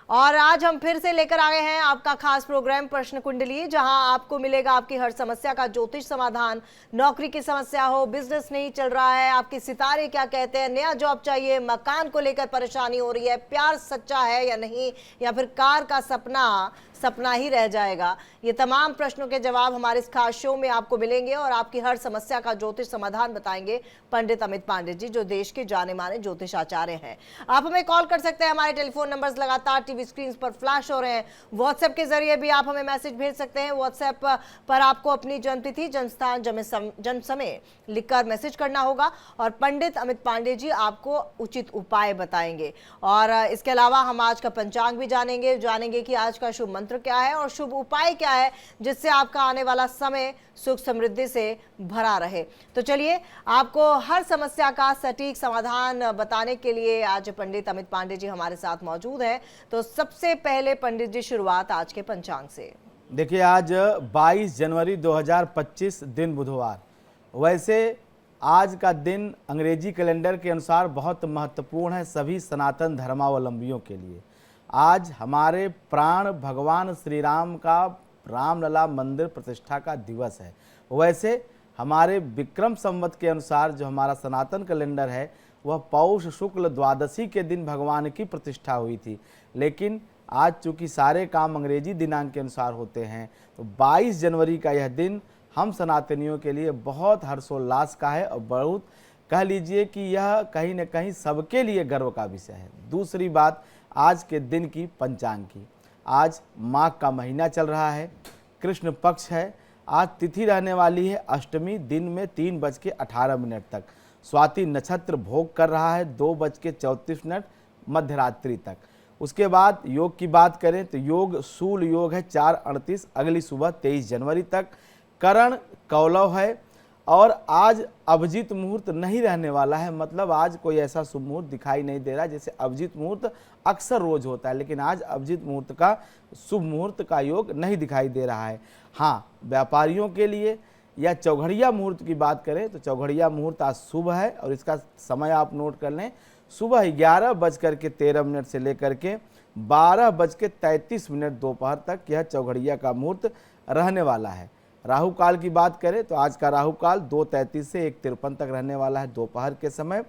और आज हम फिर से लेकर आए हैं आपका खास प्रोग्राम प्रश्न कुंडली, जहां आपको मिलेगा आपकी हर समस्या का ज्योतिष समाधान। नौकरी की समस्या हो, बिजनेस नहीं चल रहा है, आपके सितारे क्या कहते हैं, नया जॉब चाहिए, मकान को लेकर परेशानी हो रही है, प्यार सच्चा है या नहीं, या फिर कार का सपना सपना ही रह जाएगा, ये तमाम प्रश्नों के जवाब हमारे इस खास शो में आपको मिलेंगे और आपकी हर समस्या का ज्योतिष समाधान बताएंगे पंडित अमित पांडे जी, जो देश के जाने माने ज्योतिष आचार्य हैं। आप हमें कॉल कर सकते हैं, हमारे टेलीफोन नंबर्स लगातार टीवी स्क्रीन पर फ्लैश हो रहे हैं। व्हाट्सएप के जरिए भी आप हमें मैसेज भेज सकते हैं। व्हाट्सएप पर आपको अपनी जन्मतिथि, जन्मस्थान, जन्म समय लिखकर मैसेज करना होगा और पंडित अमित पांडे जी आपको उचित उपाय बताएंगे। और इसके अलावा हम आज का पंचांग भी जानेंगे कि आज का शुभ मंत्र क्या है और शुभ उपाय क्या है, जिससे आपका आने वाला समय सुख समृद्धि से भरा रहे। तो चलिए, आपको हर समस्या का सटीक समाधान बताने के लिए आज पंडित अमित पांडे जी हमारे साथ मौजूद हैं। तो सबसे पहले पंडित जी, शुरुआत आज के पंचांग से। देखिए, आज 22 जनवरी 2025 दिन बुधवार। वैसे आज का दिन अंग्रेजी कैलेंडर के अनुसार बहुत महत्वपूर्ण है सभी सनातन धर्मावलंबियों के लिए। आज हमारे प्राण भगवान श्री राम का रामलला मंदिर प्रतिष्ठा का दिवस है। वैसे हमारे विक्रम संवत के अनुसार जो हमारा सनातन कैलेंडर है, वह पौष शुक्ल द्वादशी के दिन भगवान की प्रतिष्ठा हुई थी, लेकिन आज चूँकि सारे काम अंग्रेजी दिनांक के अनुसार होते हैं, तो 22 जनवरी का यह दिन हम सनातनियों के लिए बहुत हर्षोल्लास का है और बहुत कह लीजिए कि यह कहीं न कहीं सबके लिए गर्व का विषय है। दूसरी बात, आज के दिन की पंचांग की। आज माघ का महीना चल रहा है, कृष्ण पक्ष है। आज तिथि रहने वाली है अष्टमी, दिन में 3:18 तक। स्वाति नक्षत्र भोग कर रहा है 2:34 मध्यरात्रि तक। उसके बाद योग की बात करें तो योग शूल योग है 4:38 अगली सुबह 23 जनवरी तक। करण कौलव है और आज अभिजीत मुहूर्त नहीं रहने वाला है, मतलब आज कोई ऐसा शुभ मुहूर्त दिखाई नहीं दे रहा। जैसे अभिजीत मुहूर्त अक्सर रोज होता है, लेकिन आज अभिजीत मुहूर्त का शुभ मुहूर्त का योग नहीं दिखाई दे रहा है। हाँ, व्यापारियों के लिए या चौघड़िया मुहूर्त की बात करें तो चौघड़िया मुहूर्त आज शुभ है और इसका समय आप नोट कर लें। सुबह 11:13 से लेकर के 12:33 दोपहर तक यह चौघड़िया का मुहूर्त रहने वाला है। राहु काल की बात करें तो आज का राहु काल 2:33 से 1:53 तक रहने वाला है दोपहर के समय।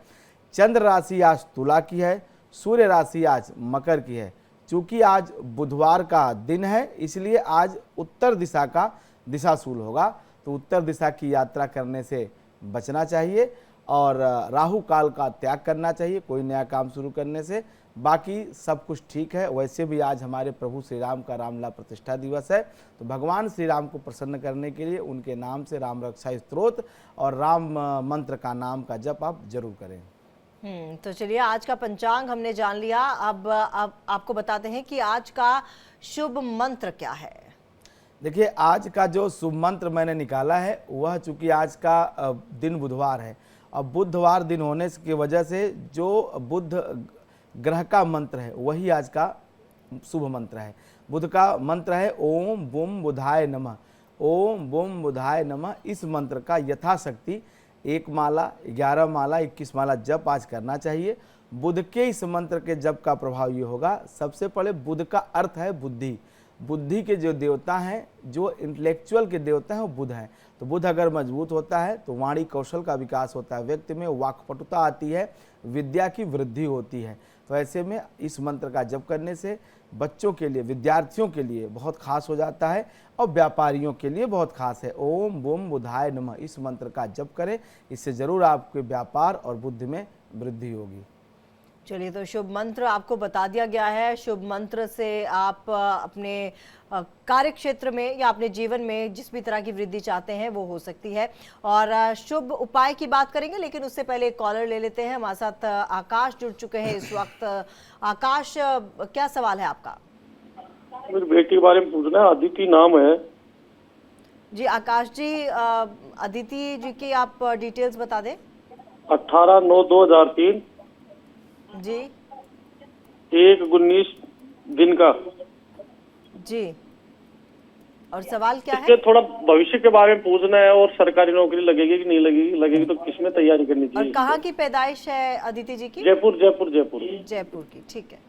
चंद्र राशि आज तुला की है, सूर्य राशि आज मकर की है। चूंकि आज बुधवार का दिन है, इसलिए आज उत्तर दिशा का दिशाशूल होगा, तो उत्तर दिशा की यात्रा करने से बचना चाहिए और राहु काल का त्याग करना चाहिए कोई नया काम शुरू करने से। बाकी सब कुछ ठीक है। वैसे भी आज हमारे प्रभु श्री राम का रामलला प्रतिष्ठा दिवस है, तो भगवान श्री राम को प्रसन्न करने के लिए उनके नाम से राम रक्षा स्तोत्र और राम मंत्र का नाम का जप आप जरूर करें। तो चलिए, आज का पंचांग हमने जान लिया। अब आपको बताते हैं कि आज का शुभ मंत्र क्या है। देखिए, आज का जो शुभ मंत्र मैंने निकाला है वह, चूंकि आज का दिन बुधवार है और बुधवार दिन होने की वजह से जो बुध ग्रह का मंत्र है वही आज का शुभ मंत्र है। बुध का मंत्र है ओम बुम बुधाय नमः। ओम बुम बुधाय नमः। इस मंत्र का यथाशक्ति 1 माला, 11 माला, 21 माला जप आज करना चाहिए। बुध के इस मंत्र के जप का प्रभाव ये होगा, सबसे पहले बुध का अर्थ है बुद्धि। बुद्धि के जो देवता हैं, जो इंटेलेक्चुअल के देवता हैं, वो बुध हैं। तो बुध अगर मजबूत होता है तो वाणी कौशल का विकास होता है, व्यक्ति में वाक्पटुता आती है, विद्या की वृद्धि होती है। तो ऐसे में इस मंत्र का जप करने से बच्चों के लिए, विद्यार्थियों के लिए बहुत खास हो जाता है और व्यापारियों के लिए बहुत खास है। ओम बुम बुधाय नमः, इस मंत्र का जप करें, इससे जरूर आपके व्यापार और बुद्धि में वृद्धि होगी। चलिए, तो शुभ मंत्र आपको बता दिया गया है। शुभ मंत्र से आप अपने कार्य क्षेत्र में या अपने जीवन में जिस भी तरह की वृद्धि चाहते हैं वो हो सकती है। और शुभ उपाय की बात करेंगे, लेकिन उससे पहले एक कॉलर ले लेते हैं। हमारे साथ आकाश जुड़ चुके हैं इस वक्त। आकाश, क्या सवाल है आपका? मेरी बेटी के बारे में पूछना है, अदिति नाम है जी। आकाश जी, अदिति जी की आप डिटेल्स बता दें। 18/9/2003 जी। 1:19 दिन का जी। और सवाल क्या है? थोड़ा भविष्य के बारे में पूछना है और सरकारी नौकरी लगेगी कि नहीं लगेगी, लगेगी तो किसमें तैयारी करनी चाहिए। और कहाँ की पैदाइश है अदिति जी की? जयपुर। जयपुर जयपुर की, ठीक है।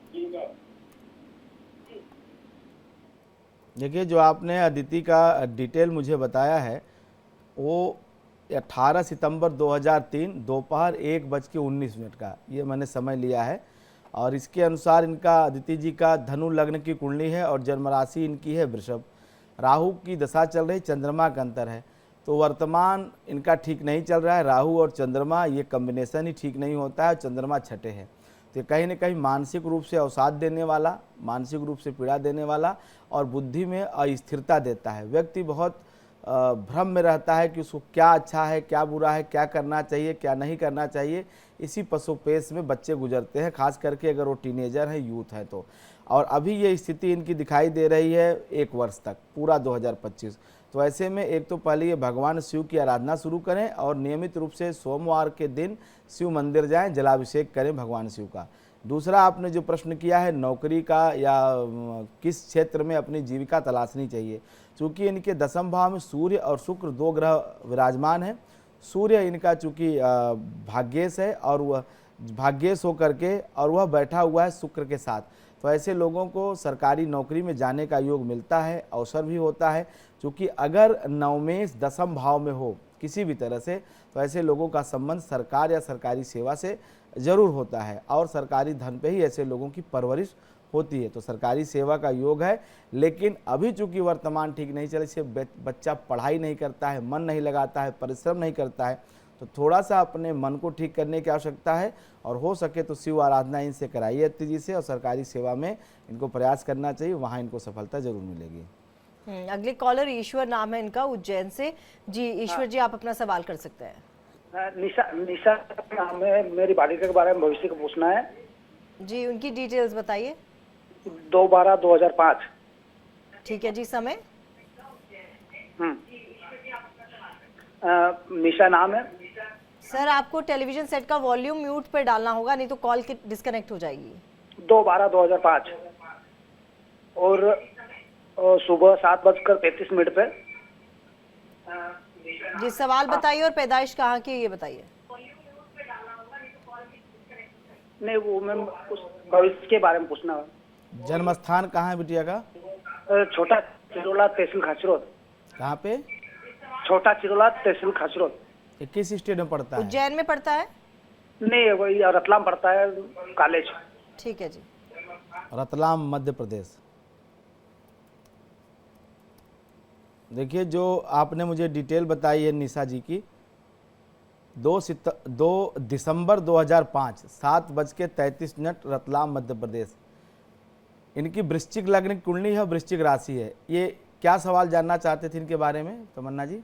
देखिए, जो आपने अदिति का डिटेल मुझे बताया है वो 18 सितंबर 2003 दोपहर 1:19 का ये मैंने समय लिया है। और इसके अनुसार इनका अदिति जी का धनु लग्न की कुंडली है और जन्म राशि इनकी है वृषभ। राहु की दशा चल रही, चंद्रमा का अंतर है, तो वर्तमान इनका ठीक नहीं चल रहा है। राहु और चंद्रमा ये कॉम्बिनेशन ही ठीक नहीं होता है, चंद्रमा छठे है, तो कहीं न कहीं मानसिक रूप से अवसाद देने वाला, मानसिक रूप से पीड़ा देने वाला और बुद्धि में अस्थिरता देता है। व्यक्ति बहुत भ्रम में रहता है कि उसको क्या अच्छा है, क्या बुरा है, क्या करना चाहिए, क्या नहीं करना चाहिए। इसी पशुपेश में बच्चे गुजरते हैं, खास करके अगर वो टीनेजर है, यूथ है तो। और अभी ये स्थिति इनकी दिखाई दे रही है 1 वर्ष तक, पूरा 2025। तो ऐसे में एक तो पहले ये भगवान शिव की आराधना शुरू करें और नियमित रूप से सोमवार के दिन शिव मंदिर जाएं, जलाभिषेक करें भगवान शिव का। दूसरा, आपने जो प्रश्न किया है नौकरी का या किस क्षेत्र में अपनी जीविका तलाशनी चाहिए, चूँकि इनके 10वें भाव में सूर्य और शुक्र 2 ग्रह विराजमान है। सूर्य इनका चूँकि भाग्येश है और वह भाग्येश होकर के और वह बैठा हुआ है शुक्र के साथ, तो ऐसे लोगों को सरकारी नौकरी में जाने का योग मिलता है, अवसर भी होता है। क्योंकि अगर नवमेश 10वें भाव में हो किसी भी तरह से, तो ऐसे लोगों का संबंध सरकार या सरकारी सेवा से ज़रूर होता है और सरकारी धन पे ही ऐसे लोगों की परवरिश होती है। तो सरकारी सेवा का योग है, लेकिन अभी चूंकि वर्तमान ठीक नहीं चले, इससे बच्चा पढ़ाई नहीं करता है, मन नहीं लगाता है, परिश्रम नहीं करता है, तो थोड़ा सा अपने मन को ठीक करने की आवश्यकता है। और हो सके तो शिव आराधना इनसे कराइए अदिति जी से, और सरकारी सेवा में इनको प्रयास करना चाहिए, वहाँ इनको सफलता जरूर मिलेगी। अगले कॉलर ईश्वर नाम है इनका, उज्जैन से। जी ईश्वर जी, आप अपना सवाल कर सकते हैं। निशा नाम है, मेरी बालिका के बारे में भविष्य को पूछना है। जी उनकी डिटेल्स बताइए। 2/12/2005। ठीक है जी, समय। निशा नाम है। सर आपको टेलीविजन सेट का वॉल्यूम म्यूट पे डालना होगा, नहीं तो कॉल डिस्कनेक्ट हो जाएगी। 2/12/2005 और सुबह 7:33 पे। जी सवाल बताइए और पैदाइश कहाँ की ये बताइए। नहीं, वो मैं उस भविष्य के बारे में पूछना है। जन्म स्थान कहाँ है बिटिया का? छोटा चिरोला, तहसील खाचरोद। कहाँ पे? छोटा चिरोला, तहसील खाचरोद। 21 स्टेट में पड़ता है? उज्जैन में पड़ता है? नहीं, वही रतलाम पड़ता है कॉलेज। ठीक है जी। रतलाम मध्य प्रदेश। देखिए, जो आपने मुझे डिटेल बताई है निशा जी की, 2 दिसंबर 2005 7:33 रतलाम मध्य प्रदेश। इनकी वृश्चिक लग्न की कुंडली है, वृश्चिक राशि है। ये क्या सवाल जानना चाहते थे इनके बारे में तमन्ना जी?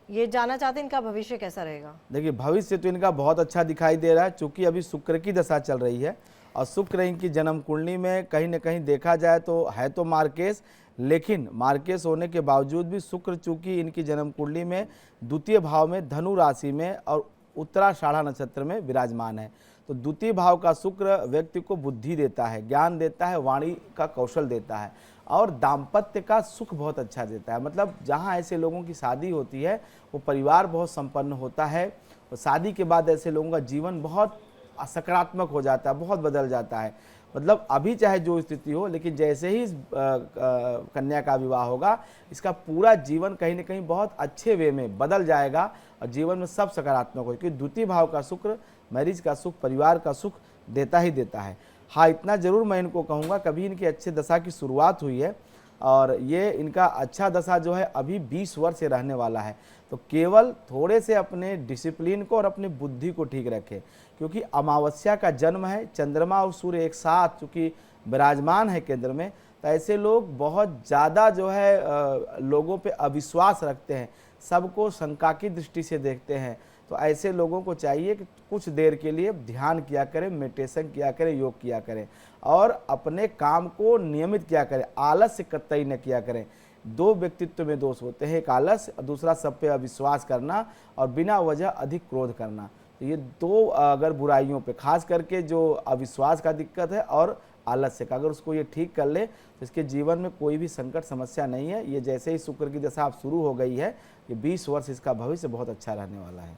ये जानना चाहते हैं इनका भविष्य कैसा रहेगा। देखिए, भविष्य तो इनका बहुत अच्छा दिखाई दे रहा है, चूँकि अभी शुक्र की दशा चल रही है और शुक्र इनकी जन्म कुंडली में कहीं न कहीं देखा जाए तो है तो मार्केश, लेकिन मार्केश होने के बावजूद भी शुक्र चूँकि इनकी जन्म कुंडली में 2 भाव में धनु राशि में और उत्तराषाढ़ा नक्षत्र में विराजमान है। तो 2 भाव का शुक्र व्यक्ति को बुद्धि देता है, ज्ञान देता है, वाणी का कौशल देता है और दाम्पत्य का सुख बहुत अच्छा देता है। मतलब जहाँ ऐसे लोगों की शादी होती है वो परिवार बहुत संपन्न होता है और शादी के बाद ऐसे लोगों का जीवन बहुत सकारात्मक हो जाता है, बहुत बदल जाता है। मतलब अभी चाहे जो स्थिति हो, लेकिन जैसे ही कन्या का विवाह होगा, इसका पूरा जीवन कहीं न कहीं बहुत अच्छे वे में बदल जाएगा और जीवन में सब सकारात्मक हो, क्योंकि 2 भाव का शुक्र मैरिज का सुख, परिवार का सुख देता ही देता है। हाँ, इतना ज़रूर मैं इनको कहूँगा, कभी इनकी अच्छे दशा की शुरुआत हुई है और ये इनका अच्छा दशा जो है अभी 20 वर्ष से रहने वाला है। तो केवल थोड़े से अपने डिसिप्लिन को और अपनी बुद्धि को ठीक रखें, क्योंकि अमावस्या का जन्म है, चंद्रमा और सूर्य एक साथ चूँकि विराजमान है केंद्र में, तो ऐसे लोग बहुत ज़्यादा जो है लोगों पे अविश्वास रखते हैं, सबको शंका की दृष्टि से देखते हैं। तो ऐसे लोगों को चाहिए कि कुछ देर के लिए ध्यान किया करें, मेडिटेशन किया करें, योग किया करें और अपने काम को नियमित किया करें, आलस्य कतई न किया करें। 2 व्यक्तित्व में दोष होते हैं, एक आलस और दूसरा सब पे अविश्वास करना और बिना वजह अधिक क्रोध करना। तो ये 2 अगर बुराइयों पे, खास करके जो अविश्वास का दिक्कत है और आलस्य का, अगर उसको ये ठीक कर ले तो इसके जीवन में कोई भी संकट समस्या नहीं है। ये जैसे ही शुक्र की दशा अब शुरू हो गई है, ये 20 वर्ष इसका भविष्य बहुत अच्छा रहने वाला है।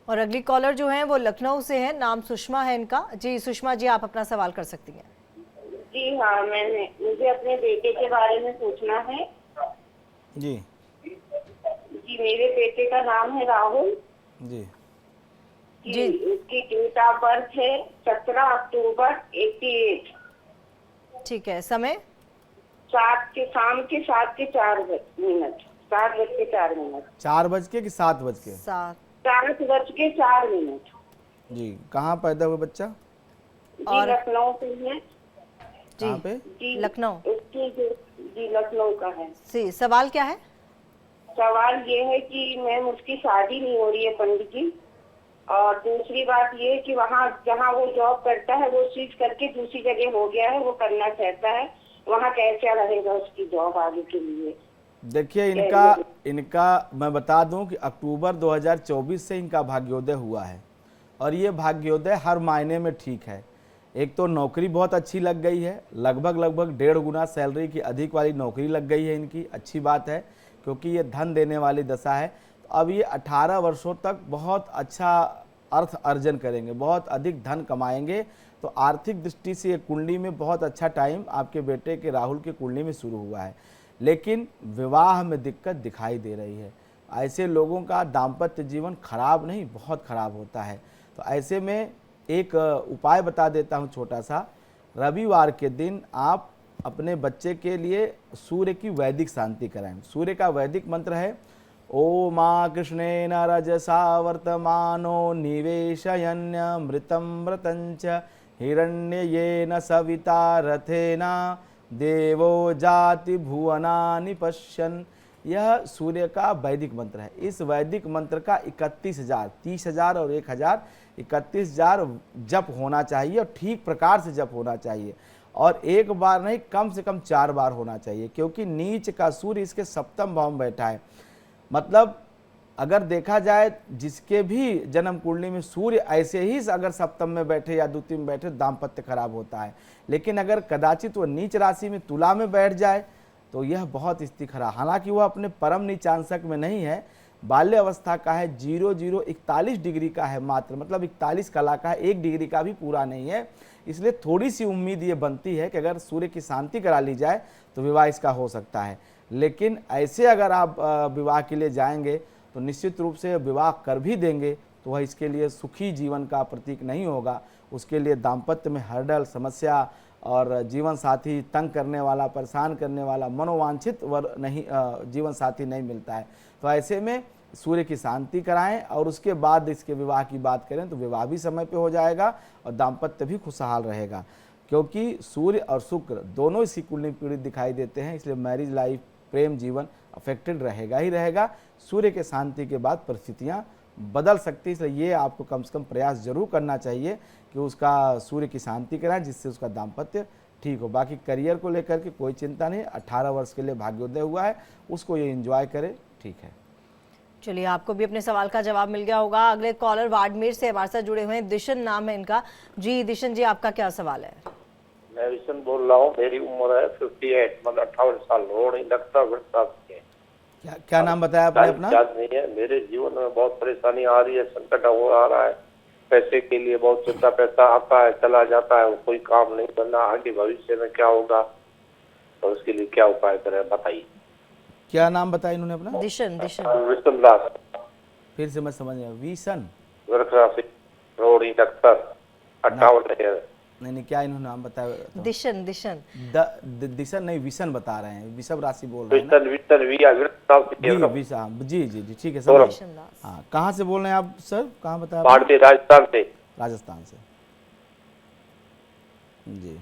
और अगली कॉलर जो है वो लखनऊ से है, नाम सुषमा है इनका। जी सुषमा जी, आप अपना सवाल कर सकती हैं। जी हाँ, मुझे अपने बेटे के बारे में पूछना है। जी जी, मेरे बेटे का नाम है राहुल। जी जी। उसकी डेट ऑफ बर्थ है 17 अक्टूबर 88। ठीक है, समय? शाम के 7:04। 7:04। 4 बज के कि 7 बज के? 7। 7:04। जी, कहाँ पैदा हुआ बच्चा? जी, और लखनऊ से है। कहाँ पे? जी, लखनऊ जी लखनऊ का है। जी। सवाल क्या है? सवाल ये है कि मैम उसकी शादी नहीं हो रही है पंडित जी, और दूसरी बात ये है कि वहाँ जहाँ वो जॉब करता है वो स्विच करके दूसरी जगह हो गया है, वो करना चाहता है, वहाँ कैसा रहेगा उसकी जॉब आगे के लिए? देखिए, इनका मैं बता दूं कि अक्टूबर 2024 से इनका भाग्योदय हुआ है और ये भाग्योदय हर मायने में ठीक है। एक तो नौकरी बहुत अच्छी लग गई है, लगभग 1.5 गुना सैलरी की अधिक वाली नौकरी लग गई है इनकी। अच्छी बात है क्योंकि ये धन देने वाली दशा है। तो अब ये 18 वर्षों तक बहुत अच्छा अर्थ अर्जन करेंगे, बहुत अधिक धन कमाएंगे। तो आर्थिक दृष्टि से ये कुंडली में बहुत अच्छा टाइम आपके बेटे के राहुल की कुंडली में शुरू हुआ है, लेकिन विवाह में दिक्कत दिखाई दे रही है। ऐसे लोगों का दाम्पत्य जीवन खराब नहीं, बहुत खराब होता है। तो ऐसे में एक उपाय बता देता हूँ छोटा सा। रविवार के दिन आप अपने बच्चे के लिए सूर्य की वैदिक शांति कराएं। सूर्य का वैदिक मंत्र है ओमा कृष्णेन रजसा वर्तमानो निवेशयन्यमृतं हिरण्ययेन सविता रथेना देवो जाति भुवनानि पश्यन्। यह सूर्य का वैदिक मंत्र है। इस वैदिक मंत्र का 31,000, 30,000 और 1,000, 31,000 जप होना चाहिए और ठीक प्रकार से जप होना चाहिए, और एक बार नहीं, कम से कम 4 बार होना चाहिए, क्योंकि नीच का सूर्य इसके सप्तम भाव में बैठा है। मतलब अगर देखा जाए जिसके भी जन्म कुंडली में सूर्य ऐसे ही अगर सप्तम में बैठे या द्वितीय में बैठे, दाम्पत्य खराब होता है। लेकिन अगर कदाचित वो नीच राशि में तुला में बैठ जाए तो यह बहुत स्थिति खराब। हालांकि वह अपने परम नीचांशक में नहीं है, बाल्य अवस्था का है, 0.041 डिग्री का है मात्र, मतलब 41 कला का है, 1 डिग्री का भी पूरा नहीं है। इसलिए थोड़ी सी उम्मीद ये बनती है कि अगर सूर्य की शांति करा ली जाए तो विवाह इसका हो सकता है। लेकिन ऐसे अगर आप विवाह के लिए जाएंगे तो निश्चित रूप से विवाह कर भी देंगे तो वह इसके लिए सुखी जीवन का प्रतीक नहीं होगा। उसके लिए दाम्पत्य में हर्डल, समस्या और जीवन साथी तंग करने वाला, परेशान करने वाला, मनोवांछित जीवन साथी नहीं मिलता है। तो ऐसे में सूर्य की शांति कराएं और उसके बाद इसके विवाह की बात करें तो विवाह भी समय पे हो जाएगा और दाम्पत्य भी खुशहाल रहेगा, क्योंकि सूर्य और शुक्र दोनों इसकी कुंडली पीड़ित दिखाई देते हैं। इसलिए मैरिज लाइफ, प्रेम जीवन अफेक्टेड रहेगा ही रहेगा। सूर्य के शांति के बाद परिस्थितियाँ बदल सकती है, इसलिए ये आपको कम से कम प्रयास जरूर करना चाहिए कि उसका सूर्य की शांति कराएं, जिससे उसका दाम्पत्य ठीक हो। बाकी करियर को लेकर के कोई चिंता नहीं, 18 वर्ष के लिए भाग्योदय हुआ है, उसको ये एंजॉय करे, ठीक है। चलिए, आपको भी अपने सवाल का जवाब मिल गया होगा। अगले कॉलर बाड़मेर से हमारे साथ जुड़े हुए हैं, दिशन नाम है इनका। जी दिशन जी, आपका क्या सवाल है? मैं विशन बोल रहा हूँ, मेरी उम्र है 58, मतलब 58 साल हो रही लगता है। क्या नाम बताया आपने अपना? याद नहीं है। मेरे जीवन में बहुत परेशानी आ रही है, संकट आ रहा है, पैसे के लिए बहुत चिंता, पैसा आता है चला जाता है, कोई काम नहीं करना, आगे भविष्य में क्या होगा, तो उसके लिए क्या उपाय करें बताइए। क्या नाम बताया इन्होंने अपना? दिशन विशन दास। फिर से मैं समझ गया, विशन रोड़ी डॉक्टर 58 नहीं, क्या इन्होंने नाम बताया? दिशन दिशन नहीं, विशन बता रहे हैं, विषभ राशि बोल रहे हैं ना? जी जी जी, ठीक है समझ। हाँ, कहाँ से बोल रहे हैं आप सर? कहाँ बताया? राजस्थान से। राजस्थान से, जी।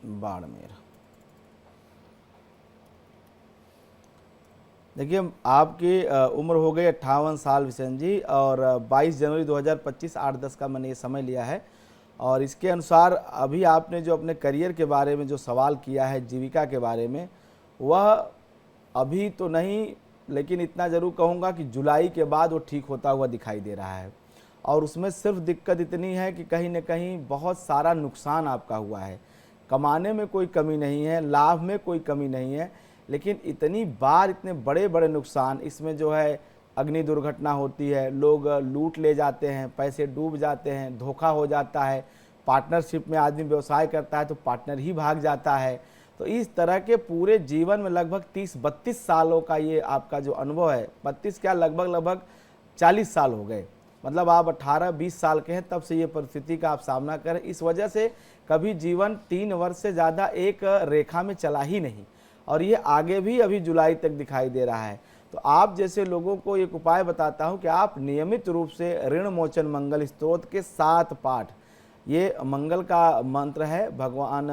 बाड़मेर। देखिए, आपकी उम्र हो गई 58 साल विशन जी, और 22 जनवरी 2025 8:10 का मैंने ये समय लिया है। और इसके अनुसार अभी आपने जो अपने करियर के बारे में जो सवाल किया है, जीविका के बारे में, वह अभी तो नहीं, लेकिन इतना ज़रूर कहूँगा कि जुलाई के बाद वो ठीक होता हुआ दिखाई दे रहा है। और उसमें सिर्फ दिक्कत इतनी है कि कहीं न कहीं बहुत सारा नुकसान आपका हुआ है। कमाने में कोई कमी नहीं है, लाभ में कोई कमी नहीं है, लेकिन इतनी बार इतने बड़े बड़े नुकसान, इसमें जो है अग्नि दुर्घटना होती है, लोग लूट ले जाते हैं, पैसे डूब जाते हैं, धोखा हो जाता है, पार्टनरशिप में आदमी व्यवसाय करता है तो पार्टनर ही भाग जाता है। तो इस तरह के पूरे जीवन में लगभग 30-32 सालों का ये आपका जो अनुभव है, 32 क्या लगभग 40 साल हो गए, मतलब आप 18-20 साल के हैं तब से ये परिस्थिति का आप सामना करें। इस वजह से कभी जीवन 3 वर्ष से ज़्यादा एक रेखा में चला ही नहीं, और ये आगे भी अभी जुलाई तक दिखाई दे रहा है। तो आप जैसे लोगों को एक उपाय बताता हूँ कि आप नियमित रूप से ऋण मोचन मंगल स्तोत्र के 7 पाठ, ये मंगल का मंत्र है, भगवान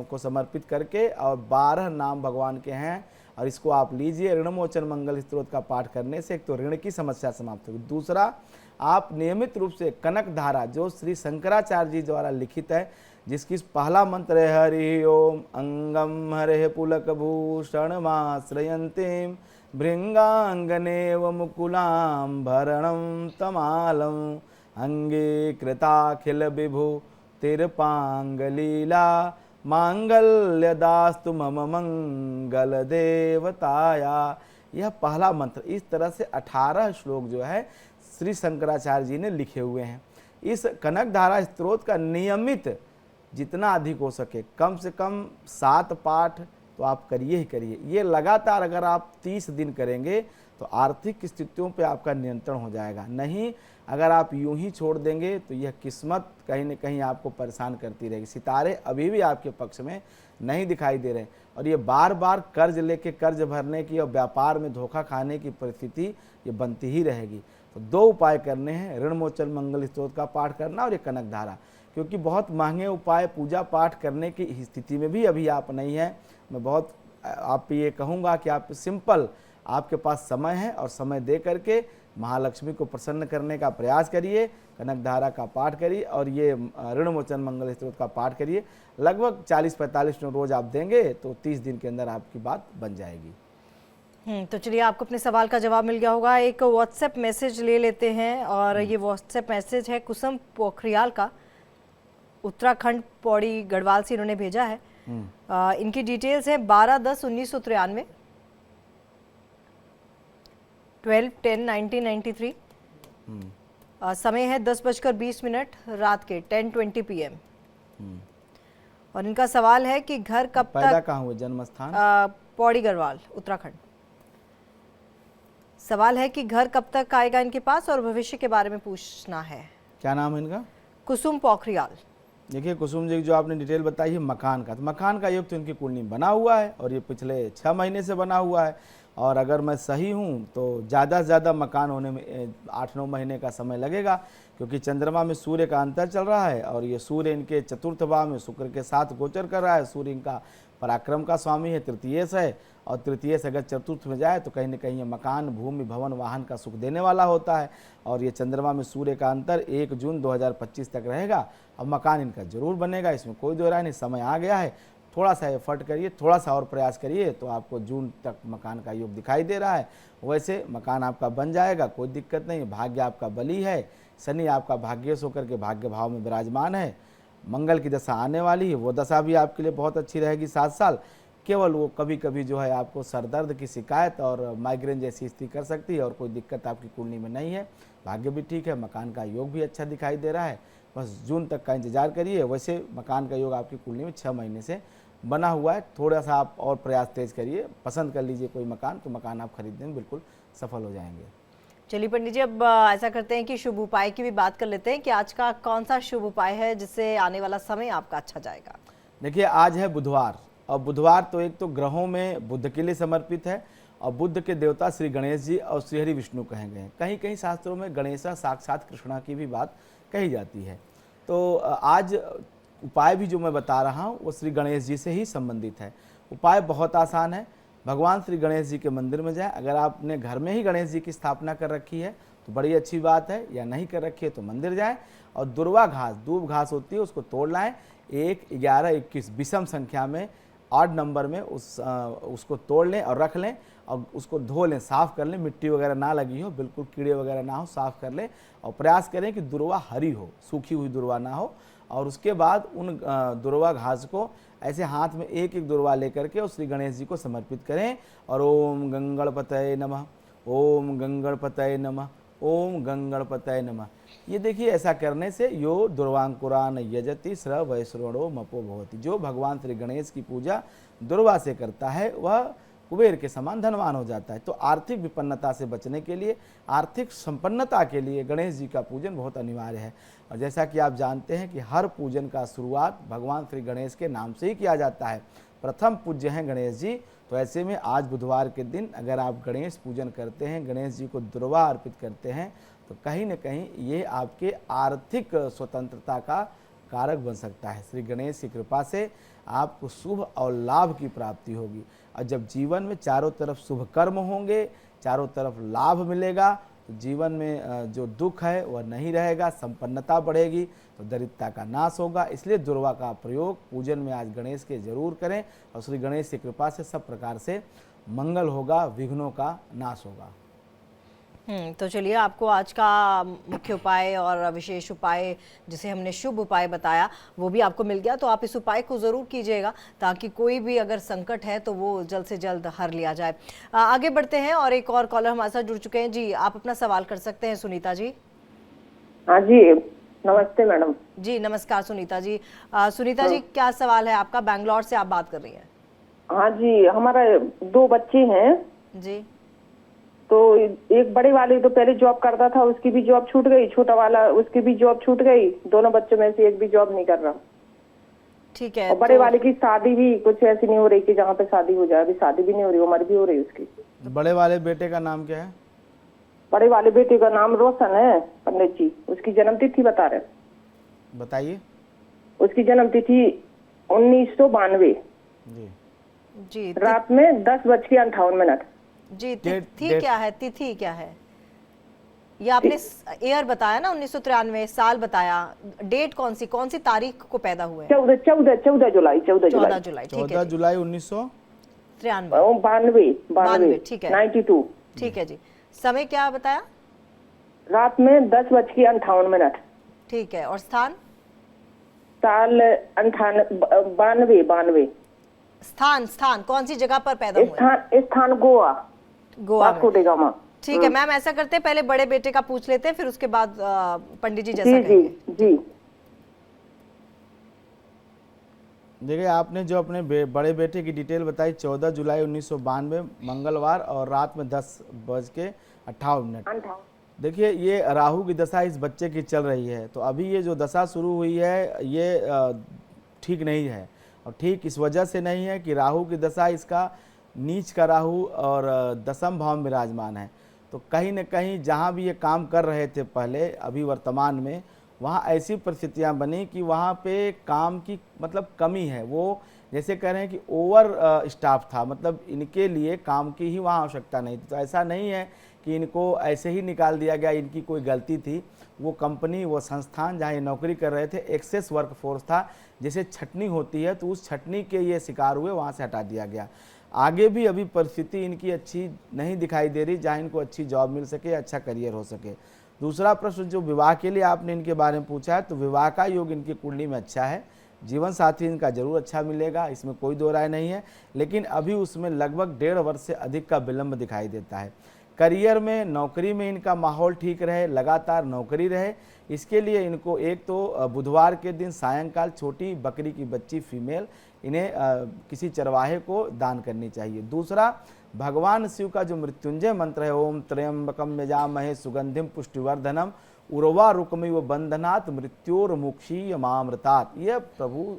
को समर्पित करके, और 12 नाम भगवान के हैं, और इसको आप लीजिए। ऋण मोचन मंगल स्तोत्र का पाठ करने से एक तो ऋण की समस्या समाप्त होगी, दूसरा आप नियमित रूप से कनक धारा जो श्री शंकराचार्य जी द्वारा लिखित है, जिसकी पहला मंत्र है हरि ओम अंगम हरे पुलक भूषण माश्रयंतीम भृंगांगनेव मुकुलाम भरणम तमालम अंगे कृताखिल विभु तिरपांगलीला मांगल्यदास्तु मम मंगल देवताया। यह पहला मंत्र, इस तरह से 18 श्लोक जो है श्री शंकराचार्य जी ने लिखे हुए हैं। इस कनक धारा स्तोत्र का नियमित जितना अधिक हो सके, कम से कम 7 पाठ तो आप करिए ही करिए। ये लगातार अगर आप 30 दिन करेंगे तो आर्थिक स्थितियों पे आपका नियंत्रण हो जाएगा। नहीं अगर आप यूं ही छोड़ देंगे तो यह किस्मत कहीं न कहीं आपको परेशान करती रहेगी। सितारे अभी भी आपके पक्ष में नहीं दिखाई दे रहे, और ये बार बार कर्ज लेके कर्ज भरने की और व्यापार में धोखा खाने की परिस्थिति ये बनती ही रहेगी। तो 2 उपाय करने हैं, ऋण मोचन मंगल स्तोत्र का पाठ करना और ये कनक धारा, क्योंकि बहुत महंगे उपाय पूजा पाठ करने की स्थिति में भी अभी आप नहीं हैं। मैं बहुत आप ये कहूँगा कि आप सिंपल, आपके पास समय है और समय दे करके महालक्ष्मी को प्रसन्न करने का प्रयास करिए, कनक धारा का पाठ करिए और ये ऋण मोचन मंगल स्तोत्र का पाठ करिए। लगभग 40-45 मिनट रोज आप देंगे तो 30 दिन के अंदर आपकी बात बन जाएगी। तो चलिए, आपको अपने सवाल का जवाब मिल गया होगा। एक व्हाट्सएप मैसेज ले लेते हैं, और ये व्हाट्सएप मैसेज है कुसुम पोखरियाल का, उत्तराखंड पौड़ी गढ़वाल से इन्होंने भेजा है। इनकी डिटेल्स है 12/10/1993, 12/10/1993, समय है 10:20 रात के 10:20 PM। और इनका सवाल है कि घर कब पैदा तक, कहाँ हुए, जन्म स्थान पौड़ी गढ़वाल उत्तराखंड। सवाल है कि घर कब तक आएगा इनके पास और भविष्य के बारे में पूछना है। क्या नाम है इनका? कुसुम पोखरियाल। देखिए कुसुम जी, जो आपने डिटेल बताई है मकान का, तो मकान का योग तो इनकी कुंडली में बना हुआ है और ये पिछले 6 महीने से बना हुआ है। और अगर मैं सही हूँ तो ज़्यादा से ज़्यादा मकान होने में 8-9 महीने का समय लगेगा, क्योंकि चंद्रमा में सूर्य का अंतर चल रहा है और ये सूर्य इनके चतुर्थ भाव में शुक्र के साथ गोचर कर रहा है। सूर्य इनका पराक्रम का स्वामी है, तृतीय से है, और तृतीय से अगर चतुर्थ में जाए तो कहीं न कहीं ये मकान, भूमि, भवन, वाहन का सुख देने वाला होता है। और ये चंद्रमा में सूर्य का अंतर 1 जून 2025 तक रहेगा। अब मकान इनका जरूर बनेगा, इसमें कोई दो राय नहीं। समय आ गया है, थोड़ा सा एफर्ट करिए, थोड़ा सा और प्रयास करिए तो आपको जून तक मकान का योग दिखाई दे रहा है। वैसे मकान आपका बन जाएगा, कोई दिक्कत नहीं। भाग्य आपका बली है, शनि आपका भाग्यश होकर के भाग्य भाव में विराजमान है। मंगल की दशा आने वाली है, वो दशा भी आपके लिए बहुत अच्छी रहेगी 7 साल। केवल वो कभी कभी जो है आपको सरदर्द की शिकायत और माइग्रेन जैसी स्थिति कर सकती है, और कोई दिक्कत आपकी कुंडली में नहीं है। भाग्य भी ठीक है, मकान का योग भी अच्छा दिखाई दे रहा है। बस जून तक का इंतजार करिए। वैसे मकान का योग आपकी कुंडली में 6 महीने से बना हुआ है। थोड़ा सा आप और प्रयास तेज करिए, पसंद कर लीजिए कोई मकान, तो मकान आप खरीदने में बिल्कुल सफल हो जाएंगे। चलिए पंडित जी, अब ऐसा करते हैं कि शुभ उपाय की भी बात कर लेते हैं कि आज का कौन सा शुभ उपाय है जिससे आने वाला समय आपका अच्छा जाएगा। देखिए आज है बुधवार, और बुधवार तो एक तो ग्रहों में बुध के लिए समर्पित है, और बुध के देवता श्री गणेश जी और श्री हरि विष्णु कहे गए हैं। कहीं कहीं शास्त्रों में गणेशा साक्षात कृष्णा की भी बात कही जाती है। तो आज उपाय भी जो मैं बता रहा हूँ वो श्री गणेश जी से ही संबंधित है। उपाय बहुत आसान है, भगवान श्री गणेश जी के मंदिर में जाएं। अगर आपने घर में ही गणेश जी की स्थापना कर रखी है तो बड़ी अच्छी बात है, या नहीं कर रखी है तो मंदिर जाएं, और दुर्वा घास, दूब घास होती है, उसको तोड़ लाएं। 1, 11, 21 विषम संख्या में ऑड नंबर में उसको तोड़ लें और रख लें, और उसको धो लें, साफ़ कर लें, मिट्टी वगैरह ना लगी हो, बिल्कुल कीड़े वगैरह ना हो, साफ़ कर लें। और प्रयास करें कि दुर्वा हरी हो, सूखी हुई दुर्वा ना हो। और उसके बाद उन दुर्वा घास को ऐसे हाथ में 1-1 दुर्वा लेकर के और श्री गणेश जी को समर्पित करें, और ओम गंगणपतये नमः, ओम गंगणपतये नमः, ओम गंगणपतये नमः। ये देखिए ऐसा करने से यो दुर्वांकुरान यजति स्र वैश्रवणो मपो भवति। जो भगवान श्री गणेश की पूजा दुर्वा से करता है वह कुबेर के समान धनवान हो जाता है। तो आर्थिक विपन्नता से बचने के लिए, आर्थिक संपन्नता के लिए गणेश जी का पूजन बहुत अनिवार्य है। और जैसा कि आप जानते हैं कि हर पूजन का शुरुआत भगवान श्री गणेश के नाम से ही किया जाता है। प्रथम पूज्य हैं गणेश जी। तो ऐसे में आज बुधवार के दिन अगर आप गणेश पूजन करते हैं, गणेश जी को दुर्वा अर्पित करते हैं, तो कहीं न कहीं ये आपके आर्थिक स्वतंत्रता का कारक बन सकता है। श्री गणेश की कृपा से आपको शुभ और लाभ की प्राप्ति होगी। और जब जीवन में चारों तरफ शुभ कर्म होंगे, चारों तरफ लाभ मिलेगा, तो जीवन में जो दुख है वह नहीं रहेगा, संपन्नता बढ़ेगी, तो दरिद्रता का नाश होगा। इसलिए दुर्वा का प्रयोग पूजन में आज गणेश के जरूर करें और श्री गणेश की कृपा से सब प्रकार से मंगल होगा, विघ्नों का नाश होगा। तो चलिए, आपको आज का मुख्य उपाय और विशेष उपाय जिसे हमने शुभ उपाय बताया वो भी आपको मिल गया। तो आप इस उपाय को ज़रूर कीजिएगा ताकि कोई भी अगर संकट है तो वो जल्द से जल्द हर लिया जाए। आगे बढ़ते हैं और एक और कॉलर हमारे साथ जुड़ चुके हैं। जी, आप अपना सवाल कर सकते हैं सुनीता जी। हाँ जी, नमस्ते मैडम। जी नमस्कार सुनीता जी। सुनीता जी, क्या सवाल है आपका? बैंगलोर से आप बात कर रही हैं। हाँ जी, हमारा 2 बच्चे हैं जी। तो एक बड़े वाले तो पहले जॉब करता था, उसकी भी जॉब छूट गई। छोटा वाला, उसकी भी जॉब छूट गई। दोनों बच्चों में से एक भी जॉब नहीं कर रहा। ठीक है। और बड़े वाले की शादी भी कुछ ऐसी नहीं हो रही कि जहाँ पे शादी हो जाए। अभी शादी भी नहीं हो रही, उम्र भी हो रही उसकी। बड़े वाले बेटे का नाम क्या है? बड़े वाले बेटे का नाम रोशन है पंडित जी। उसकी जन्म तिथि बता रहे? बताइए। उसकी जन्म तिथि 1992 जी जी। रात में 10:58। जी, तिथि क्या है? तिथि क्या है? ये आपने ईयर बताया ना, 1993 साल बताया। डेट कौन सी तारीख को पैदा हुए? 14 जुलाई। 14 जुलाई। ठीक है। 14 जुलाई 1992। 92। ठीक है। 92। ठीक है जी। समय क्या बताया? रात में 10:58। ठीक है। और स्थान? साल 92। स्थान कौन सी जगह पर पैदा हुए? स्थान गोवा वास्को डी गामा। ठीक है मैम, ऐसा करते हैं पहले बड़े बेटे का पूछ लेते हैं, फिर उसके बाद पंडित जी जैसा जी कहेंगे। जी। देखिए, आपने जो अपने बड़े बेटे की डिटेल बताई 14 जुलाई 1992 मंगलवार और रात में 10:58। देखिए, ये राहु की दशा इस बच्चे की चल रही है। तो अभी ये जो दशा शुरू हुई है ये ठीक नहीं है। और ठीक इस वजह से नहीं है कि राहु की दशा, इसका नीच का राहु और दशम भाव में विराजमान है। तो कहीं न कहीं जहाँ भी ये काम कर रहे थे पहले, अभी वर्तमान में वहाँ ऐसी परिस्थितियाँ बनी कि वहाँ पे काम की मतलब कमी है। वो जैसे कह रहे हैं कि ओवर स्टाफ था, मतलब इनके लिए काम की ही वहाँ आवश्यकता नहीं थी। तो ऐसा नहीं है कि इनको ऐसे ही निकाल दिया गया, इनकी कोई गलती थी। वो कंपनी, वो संस्थान जहाँ ये नौकरी कर रहे थे, एक्सेस वर्क फोर्स था। जैसे छटनी होती है तो उस छटनी के ये शिकार हुए, वहाँ से हटा दिया गया। आगे भी अभी परिस्थिति इनकी अच्छी नहीं दिखाई दे रही जहाँ इनको अच्छी जॉब मिल सके, अच्छा करियर हो सके। दूसरा प्रश्न जो विवाह के लिए आपने इनके बारे में पूछा है, तो विवाह का योग इनकी कुंडली में अच्छा है। जीवन साथी इनका जरूर अच्छा मिलेगा, इसमें कोई दो राय नहीं है। लेकिन अभी उसमें लगभग 1.5 वर्ष से अधिक का विलंब दिखाई देता है। करियर में, नौकरी में इनका माहौल ठीक रहे, लगातार नौकरी रहे, इसके लिए इनको एक तो बुधवार के दिन सायंकाल छोटी बकरी की बच्ची फीमेल इन्हें किसी चरवाहे को दान करनी चाहिए। दूसरा, भगवान शिव का जो मृत्युंजय मंत्र है, ओम त्र्यंबकम यजामहे सुगंधिम पुष्टिवर्धनम उर्वा रुकमिव बंधनात् मृत्योर्मुक्षीयमामृतात्, ये प्रभु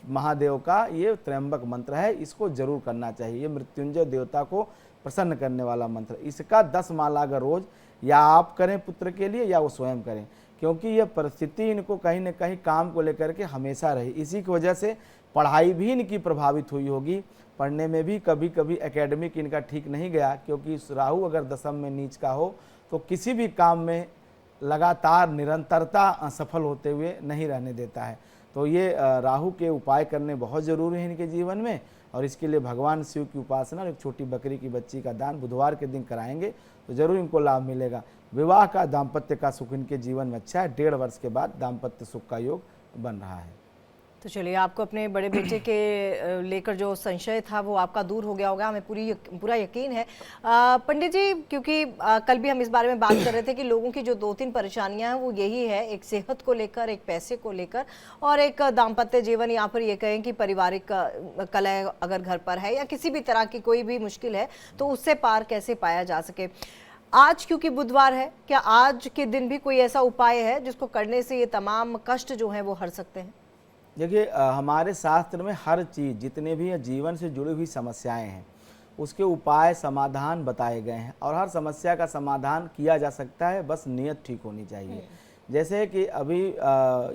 महादेव का ये त्र्यंबक मंत्र है। इसको जरूर करना चाहिए। ये मृत्युंजय देवता को प्रसन्न करने वाला मंत्र। इसका 10 माला अगर रोज या आप करें पुत्र के लिए या वो स्वयं करें, क्योंकि यह परिस्थिति इनको कहीं न कहीं काम को लेकर के हमेशा रही। इसी की वजह से पढ़ाई भी इनकी प्रभावित हुई होगी। पढ़ने में भी कभी कभी एकेडमिक इनका ठीक नहीं गया, क्योंकि राहु अगर दशम में नीच का हो तो किसी भी काम में लगातार निरंतरता सफल होते हुए नहीं रहने देता है। तो ये राहु के उपाय करने बहुत ज़रूरी है इनके जीवन में। और इसके लिए भगवान शिव की उपासना और एक छोटी बकरी की बच्ची का दान बुधवार के दिन कराएंगे तो जरूर इनको लाभ मिलेगा। विवाह का, दाम्पत्य का सुख इनके जीवन में अच्छा है। 1.5 वर्ष के बाद दाम्पत्य सुख का योग बन रहा है। तो चलिए, आपको अपने बड़े बेटे के लेकर जो संशय था वो आपका दूर हो गया होगा, हमें पूरा यकीन है। पंडित जी, क्योंकि कल भी हम इस बारे में बात कर रहे थे कि लोगों की जो 2-3 परेशानियां हैं वो यही है, एक सेहत को लेकर, एक पैसे को लेकर और एक दाम्पत्य जीवन, यहाँ पर ये कहें कि पारिवारिक कलह अगर घर पर है या किसी भी तरह की कोई भी मुश्किल है तो उससे पार कैसे पाया जा सके। आज क्योंकि बुधवार है, क्या आज के दिन भी कोई ऐसा उपाय है जिसको करने से ये तमाम कष्ट जो हैं वो हर सकते हैं? देखिए, हमारे शास्त्र में हर चीज़, जितने भी जीवन से जुड़ी हुई समस्याएं हैं, उसके उपाय समाधान बताए गए हैं और हर समस्या का समाधान किया जा सकता है, बस नियत ठीक होनी चाहिए। जैसे कि अभी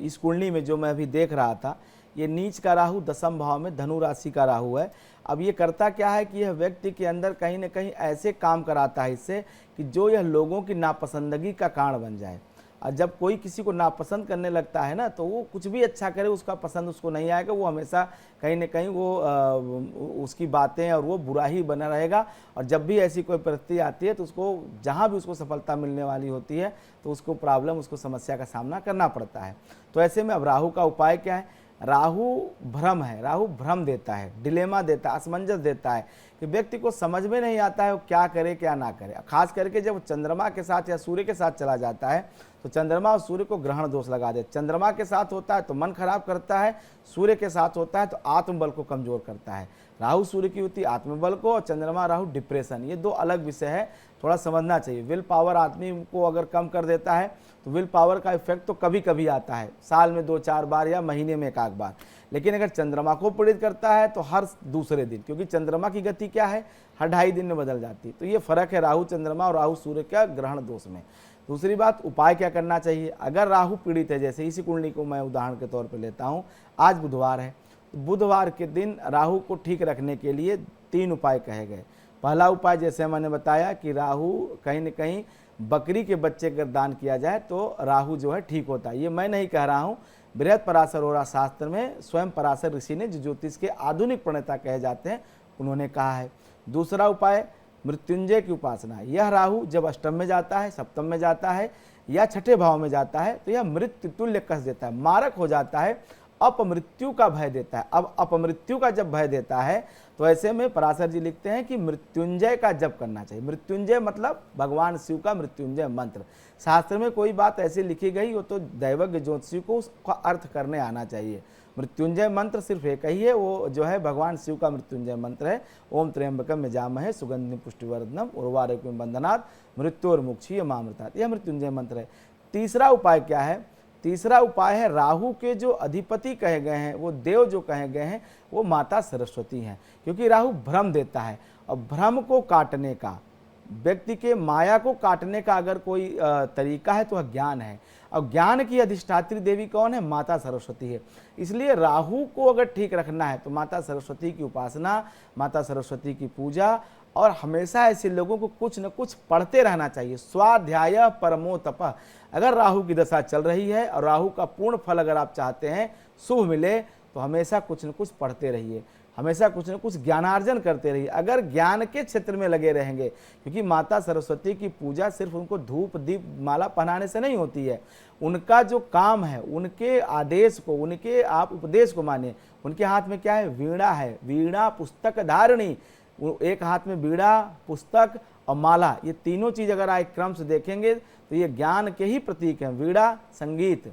इस कुंडली में जो मैं अभी देख रहा था, ये नीच का राहु 10वें भाव में धनु राशि का राहु है। अब ये करता क्या है कि यह व्यक्ति के अंदर कहीं ना कहीं ऐसे काम कराता है इससे कि जो यह लोगों की नापसंदगी का कारण बन जाए। और जब कोई किसी को नापसंद करने लगता है ना, तो वो कुछ भी अच्छा करे उसका पसंद उसको नहीं आएगा, वो हमेशा कहीं ना कहीं वो उसकी बातें और वो बुरा ही बना रहेगा। और जब भी ऐसी कोई परिस्थिति आती है तो उसको जहाँ भी उसको सफलता मिलने वाली होती है तो उसको प्रॉब्लम, उसको समस्या का सामना करना पड़ता है। तो ऐसे में अब राहु का उपाय क्या है? राहु भ्रम है, राहु भ्रम देता है, डिलेमा देता है, असमंजस देता है कि व्यक्ति को समझ में नहीं आता है वो क्या करे क्या ना करे। खास करके जब चंद्रमा के साथ या सूर्य के साथ चला जाता है तो चंद्रमा और सूर्य को ग्रहण दोष लगा दे। चंद्रमा के साथ होता है तो मन खराब करता है, सूर्य के साथ होता है तो आत्मबल को कमजोर करता है। राहु सूर्य की होती आत्मबल को और चंद्रमा राहु डिप्रेशन, ये दो अलग विषय है, थोड़ा समझना चाहिए। विल पावर आदमी को अगर कम कर देता है तो विल पावर का इफेक्ट तो कभी कभी आता है, साल में 2-4 बार या महीने में 1-8 बार। लेकिन अगर चंद्रमा को पीड़ित करता है तो हर दूसरे दिन, क्योंकि चंद्रमा की गति क्या है, हर 2.5 दिन में बदल जाती है। तो ये फर्क है राहु चंद्रमा और राहु सूर्य का ग्रहण दोष में। दूसरी बात, उपाय क्या करना चाहिए? अगर राहु पीड़ित है, जैसे इसी कुंडली को मैं उदाहरण के तौर पर लेता हूँ, आज बुधवार है, तो बुधवार के दिन राहु को ठीक रखने के लिए 3 उपाय कहे गए। पहला उपाय जैसे मैंने बताया कि राहु कहीं न कहीं बकरी के बच्चे अगर दान किया जाए तो राहु जो है ठीक होता है। ये मैं नहीं कह रहा हूँ, बृहद पराशर और शास्त्र में स्वयं पराशर ऋषि ने, जो ज्योतिष के आधुनिक प्रणेता कहे जाते हैं, उन्होंने कहा है। दूसरा उपाय मृत्युंजय की उपासना। यह राहु जब अष्टम में जाता है, सप्तम में जाता है या छठे भाव में जाता है तो यह मृत्यु तुल्य कस देता है, मारक हो जाता है, अपमृत्यु का भय देता है। अब अपमृत्यु का जब भय देता है तो ऐसे में पराशर जी लिखते हैं कि मृत्युंजय का जप करना चाहिए। मृत्युंजय मतलब भगवान शिव का मृत्युंजय मंत्र। शास्त्र में कोई बात ऐसी लिखी गई हो तो दैवज्ञ ज्योतिषी को उसका अर्थ करने आना चाहिए। मृत्युंजय मंत्र सिर्फ एक ही है, वो जो है भगवान शिव का मृत्युंजय मंत्र है। ओम त्र्यंबकम यजामहे सुगंधिम पुष्टिवर्धनम उर्वारुकमिव बंधनात् मृत्योर्मुक्षीय मामृतात्, यह मृत्युंजय मंत्र है। तीसरा उपाय क्या है? तीसरा उपाय है, राहु के जो अधिपति कहे गए हैं, वो देव जो कहे गए हैं, वो माता सरस्वती हैं। क्योंकि राहु भ्रम देता है और भ्रम को काटने का, व्यक्ति के माया को काटने का अगर कोई तरीका है तो वह ज्ञान है। और ज्ञान की अधिष्ठात्री देवी कौन है? माता सरस्वती है। इसलिए राहु को अगर ठीक रखना है तो माता सरस्वती की उपासना, माता सरस्वती की पूजा, और हमेशा ऐसे लोगों को कुछ न कुछ पढ़ते रहना चाहिए। स्वाध्याय परमो तपः। अगर राहु की दशा चल रही है और राहु का पूर्ण फल अगर आप चाहते हैं, शुभ मिले, तो हमेशा कुछ न कुछ पढ़ते रहिए, हमेशा कुछ न कुछ ज्ञानार्जन करते रहिए। अगर ज्ञान के क्षेत्र में लगे रहेंगे, क्योंकि माता सरस्वती की पूजा सिर्फ उनको धूप दीप माला पहनाने से नहीं होती है। उनका जो काम है, उनके आदेश को, उनके आप उपदेश को मानिए। उनके हाथ में क्या है? वीणा है, वीणा पुस्तक धारणी। एक हाथ में वीणा, पुस्तक और माला, ये तीनों चीज अगर आप क्रम से देखेंगे तो ये ज्ञान के ही प्रतीक हैं। वीणा संगीत,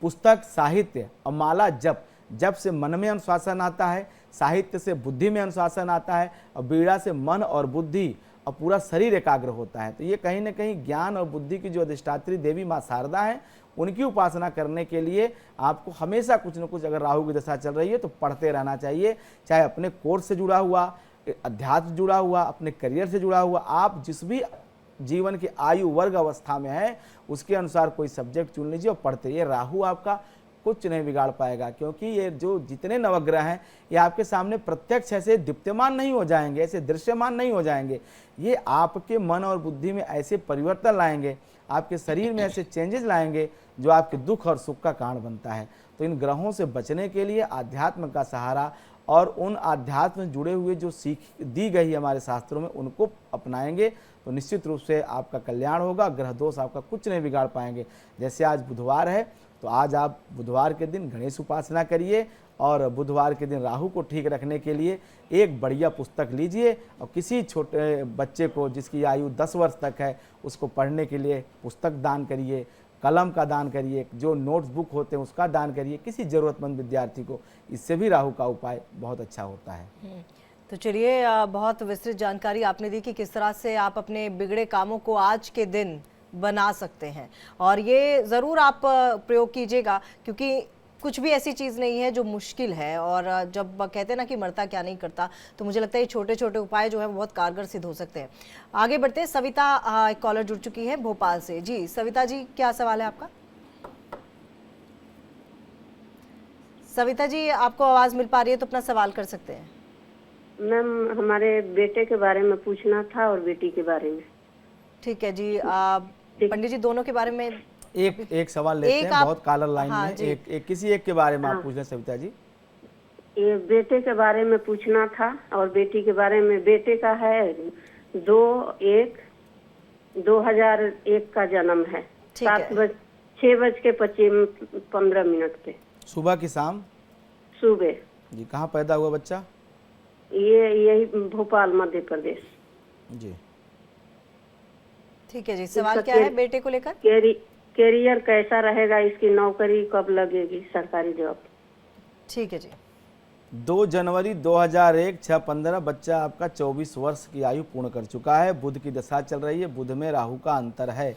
पुस्तक साहित्य और माला जप। जप से मन में अनुशासन आता है, साहित्य से बुद्धि में अनुशासन आता है और वीणा से मन और बुद्धि और पूरा शरीर एकाग्र होता है। तो ये कहीं ना कहीं ज्ञान और बुद्धि की जो अधिष्ठात्री देवी माँ शारदा हैं, उनकी उपासना करने के लिए आपको हमेशा कुछ न कुछ, अगर राहु की दशा चल रही है तो पढ़ते रहना चाहिए। चाहे अपने कोर्स से जुड़ा हुआ, अध्यात्म जुड़ा हुआ, अपने करियर से जुड़ा हुआ, आप जिस भी जीवन की आयु वर्ग अवस्था में है उसके अनुसार कोई सब्जेक्ट चुन लीजिए और पढ़ते। ये राहु आपका कुछ नहीं बिगाड़ पाएगा, क्योंकि ये जो जितने नवग्रह हैं ये आपके सामने प्रत्यक्ष ऐसे दीप्यमान नहीं हो जाएंगे, ऐसे दृश्यमान नहीं हो जाएंगे। ये आपके मन और बुद्धि में ऐसे परिवर्तन लाएंगे, आपके शरीर में ऐसे चेंजेस लाएंगे जो आपके दुख और सुख का कारण बनता है। तो इन ग्रहों से बचने के लिए आध्यात्म का सहारा और उन आध्यात्म जुड़े हुए जो सीख दी गई है हमारे शास्त्रों में, उनको अपनाएंगे तो निश्चित रूप से आपका कल्याण होगा, ग्रह दोष आपका कुछ नहीं बिगाड़ पाएंगे। जैसे आज बुधवार है तो आज आप बुधवार के दिन गणेश उपासना करिए और बुधवार के दिन राहु को ठीक रखने के लिए एक बढ़िया पुस्तक लीजिए और किसी छोटे बच्चे को जिसकी आयु 10 वर्ष तक है उसको पढ़ने के लिए पुस्तक दान करिए, कलम का दान करिए, जो नोट्स बुक होते हैं उसका दान करिए किसी ज़रूरतमंद विद्यार्थी को। इससे भी राहु का उपाय बहुत अच्छा होता है। तो चलिए, बहुत विस्तृत जानकारी आपने दी कि किस तरह से आप अपने बिगड़े कामों को आज के दिन बना सकते हैं, और ये ज़रूर आप प्रयोग कीजिएगा, क्योंकि कुछ भी ऐसी चीज़ नहीं है जो मुश्किल है। और जब कहते हैं ना कि मरता क्या नहीं करता, तो मुझे लगता है ये छोटे छोटे उपाय जो है वो बहुत कारगर सिद्ध हो सकते हैं। आगे बढ़ते हैं, सविता एक कॉलर जुड़ चुकी है भोपाल से। जी सविता जी, क्या सवाल है आपका? सविता जी, आपको आवाज़ मिल पा रही है तो अपना सवाल कर सकते हैं। मैम, हमारे बेटे के बारे में पूछना था और बेटी के बारे में। ठीक है जी, पंडित जी दोनों के बारे में एक सवाल लेते हैं, बहुत कॉलर लाइन में। एक किसी एक के बारे में आप पूछ लें सविता जी। ये बेटे के बारे में पूछना था और बेटी के बारे में। बेटे का है 2/1/2001 का जन्म है, 6:15 पे। सुबह की शाम? सुबह जी। कहाँ पैदा हुआ बच्चा? यही भोपाल, मध्य प्रदेश। जी ठीक है जी, सवाल क्या है बेटे को लेकर? कैरियर कैसा रहेगा, इसकी नौकरी कब लगेगी, सरकारी जॉब? ठीक है जी। 2 जनवरी 2001 6:15 बच्चा आपका 24 वर्ष की आयु पूर्ण कर चुका है। बुध की दशा चल रही है, बुध में राहु का अंतर है।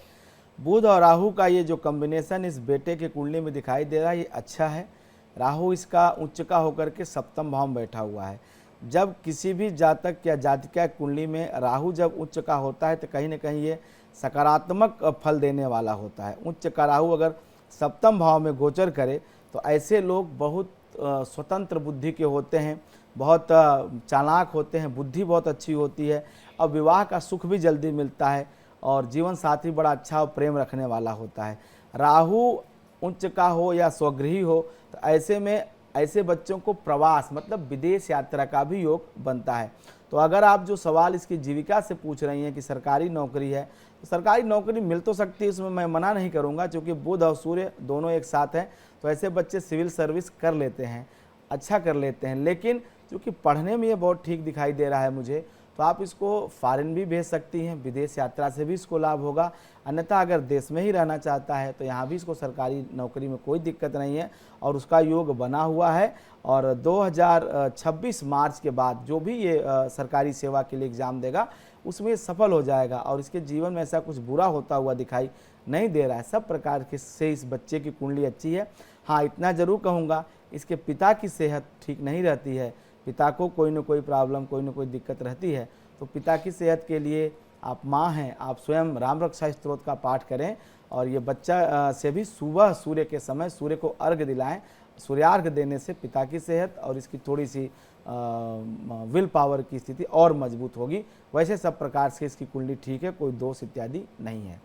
बुध और राहु का ये जो कॉम्बिनेशन इस बेटे के कुंडली में दिखाई दे रहा है ये अच्छा है। राहु इसका उच्च का होकर के सप्तम भाव में बैठा हुआ है। जब किसी भी जातक या जातिका कुंडली में राहु जब उच्च का होता है तो कहीं ना कहीं ये सकारात्मक फल देने वाला होता है। उच्च का राहु अगर सप्तम भाव में गोचर करे तो ऐसे लोग बहुत स्वतंत्र बुद्धि के होते हैं, बहुत चालाक होते हैं, बुद्धि बहुत अच्छी होती है और विवाह का सुख भी जल्दी मिलता है और जीवन साथी बड़ा अच्छा और प्रेम रखने वाला होता है। राहु उच्च का हो या स्वगृही हो तो ऐसे में ऐसे बच्चों को प्रवास मतलब विदेश यात्रा का भी योग बनता है। तो अगर आप जो सवाल इसकी जीविका से पूछ रही हैं कि सरकारी नौकरी है, तो सरकारी नौकरी मिल तो सकती है, उसमें मैं मना नहीं करूंगा, क्योंकि बुध और सूर्य दोनों एक साथ हैं तो ऐसे बच्चे सिविल सर्विस कर लेते हैं, अच्छा कर लेते हैं। लेकिन क्योंकि पढ़ने में ये बहुत ठीक दिखाई दे रहा है मुझे, तो आप इसको फॉरेन भी भेज सकती हैं, विदेश यात्रा से भी इसको लाभ होगा। अन्यथा अगर देश में ही रहना चाहता है तो यहाँ भी इसको सरकारी नौकरी में कोई दिक्कत नहीं है और उसका योग बना हुआ है। और 2026 मार्च के बाद जो भी ये सरकारी सेवा के लिए एग्ज़ाम देगा उसमें सफल हो जाएगा और इसके जीवन में ऐसा कुछ बुरा होता हुआ दिखाई नहीं दे रहा है। सब प्रकार के से इस बच्चे की कुंडली अच्छी है। हाँ, इतना ज़रूर कहूँगा, इसके पिता की सेहत ठीक नहीं रहती है, पिता को कोई ना कोई प्रॉब्लम, कोई ना कोई दिक्कत रहती है। तो पिता की सेहत के लिए आप माँ हैं, आप स्वयं राम रक्षा स्तोत्र का पाठ करें और ये बच्चा से भी सुबह सूर्य के समय सूर्य को अर्घ दिलाएं। सूर्यार्घ देने से पिता की सेहत और इसकी थोड़ी सी विल पावर की स्थिति और मजबूत होगी। वैसे सब प्रकार से इसकी कुंडली ठीक है, कोई दोष इत्यादि नहीं है।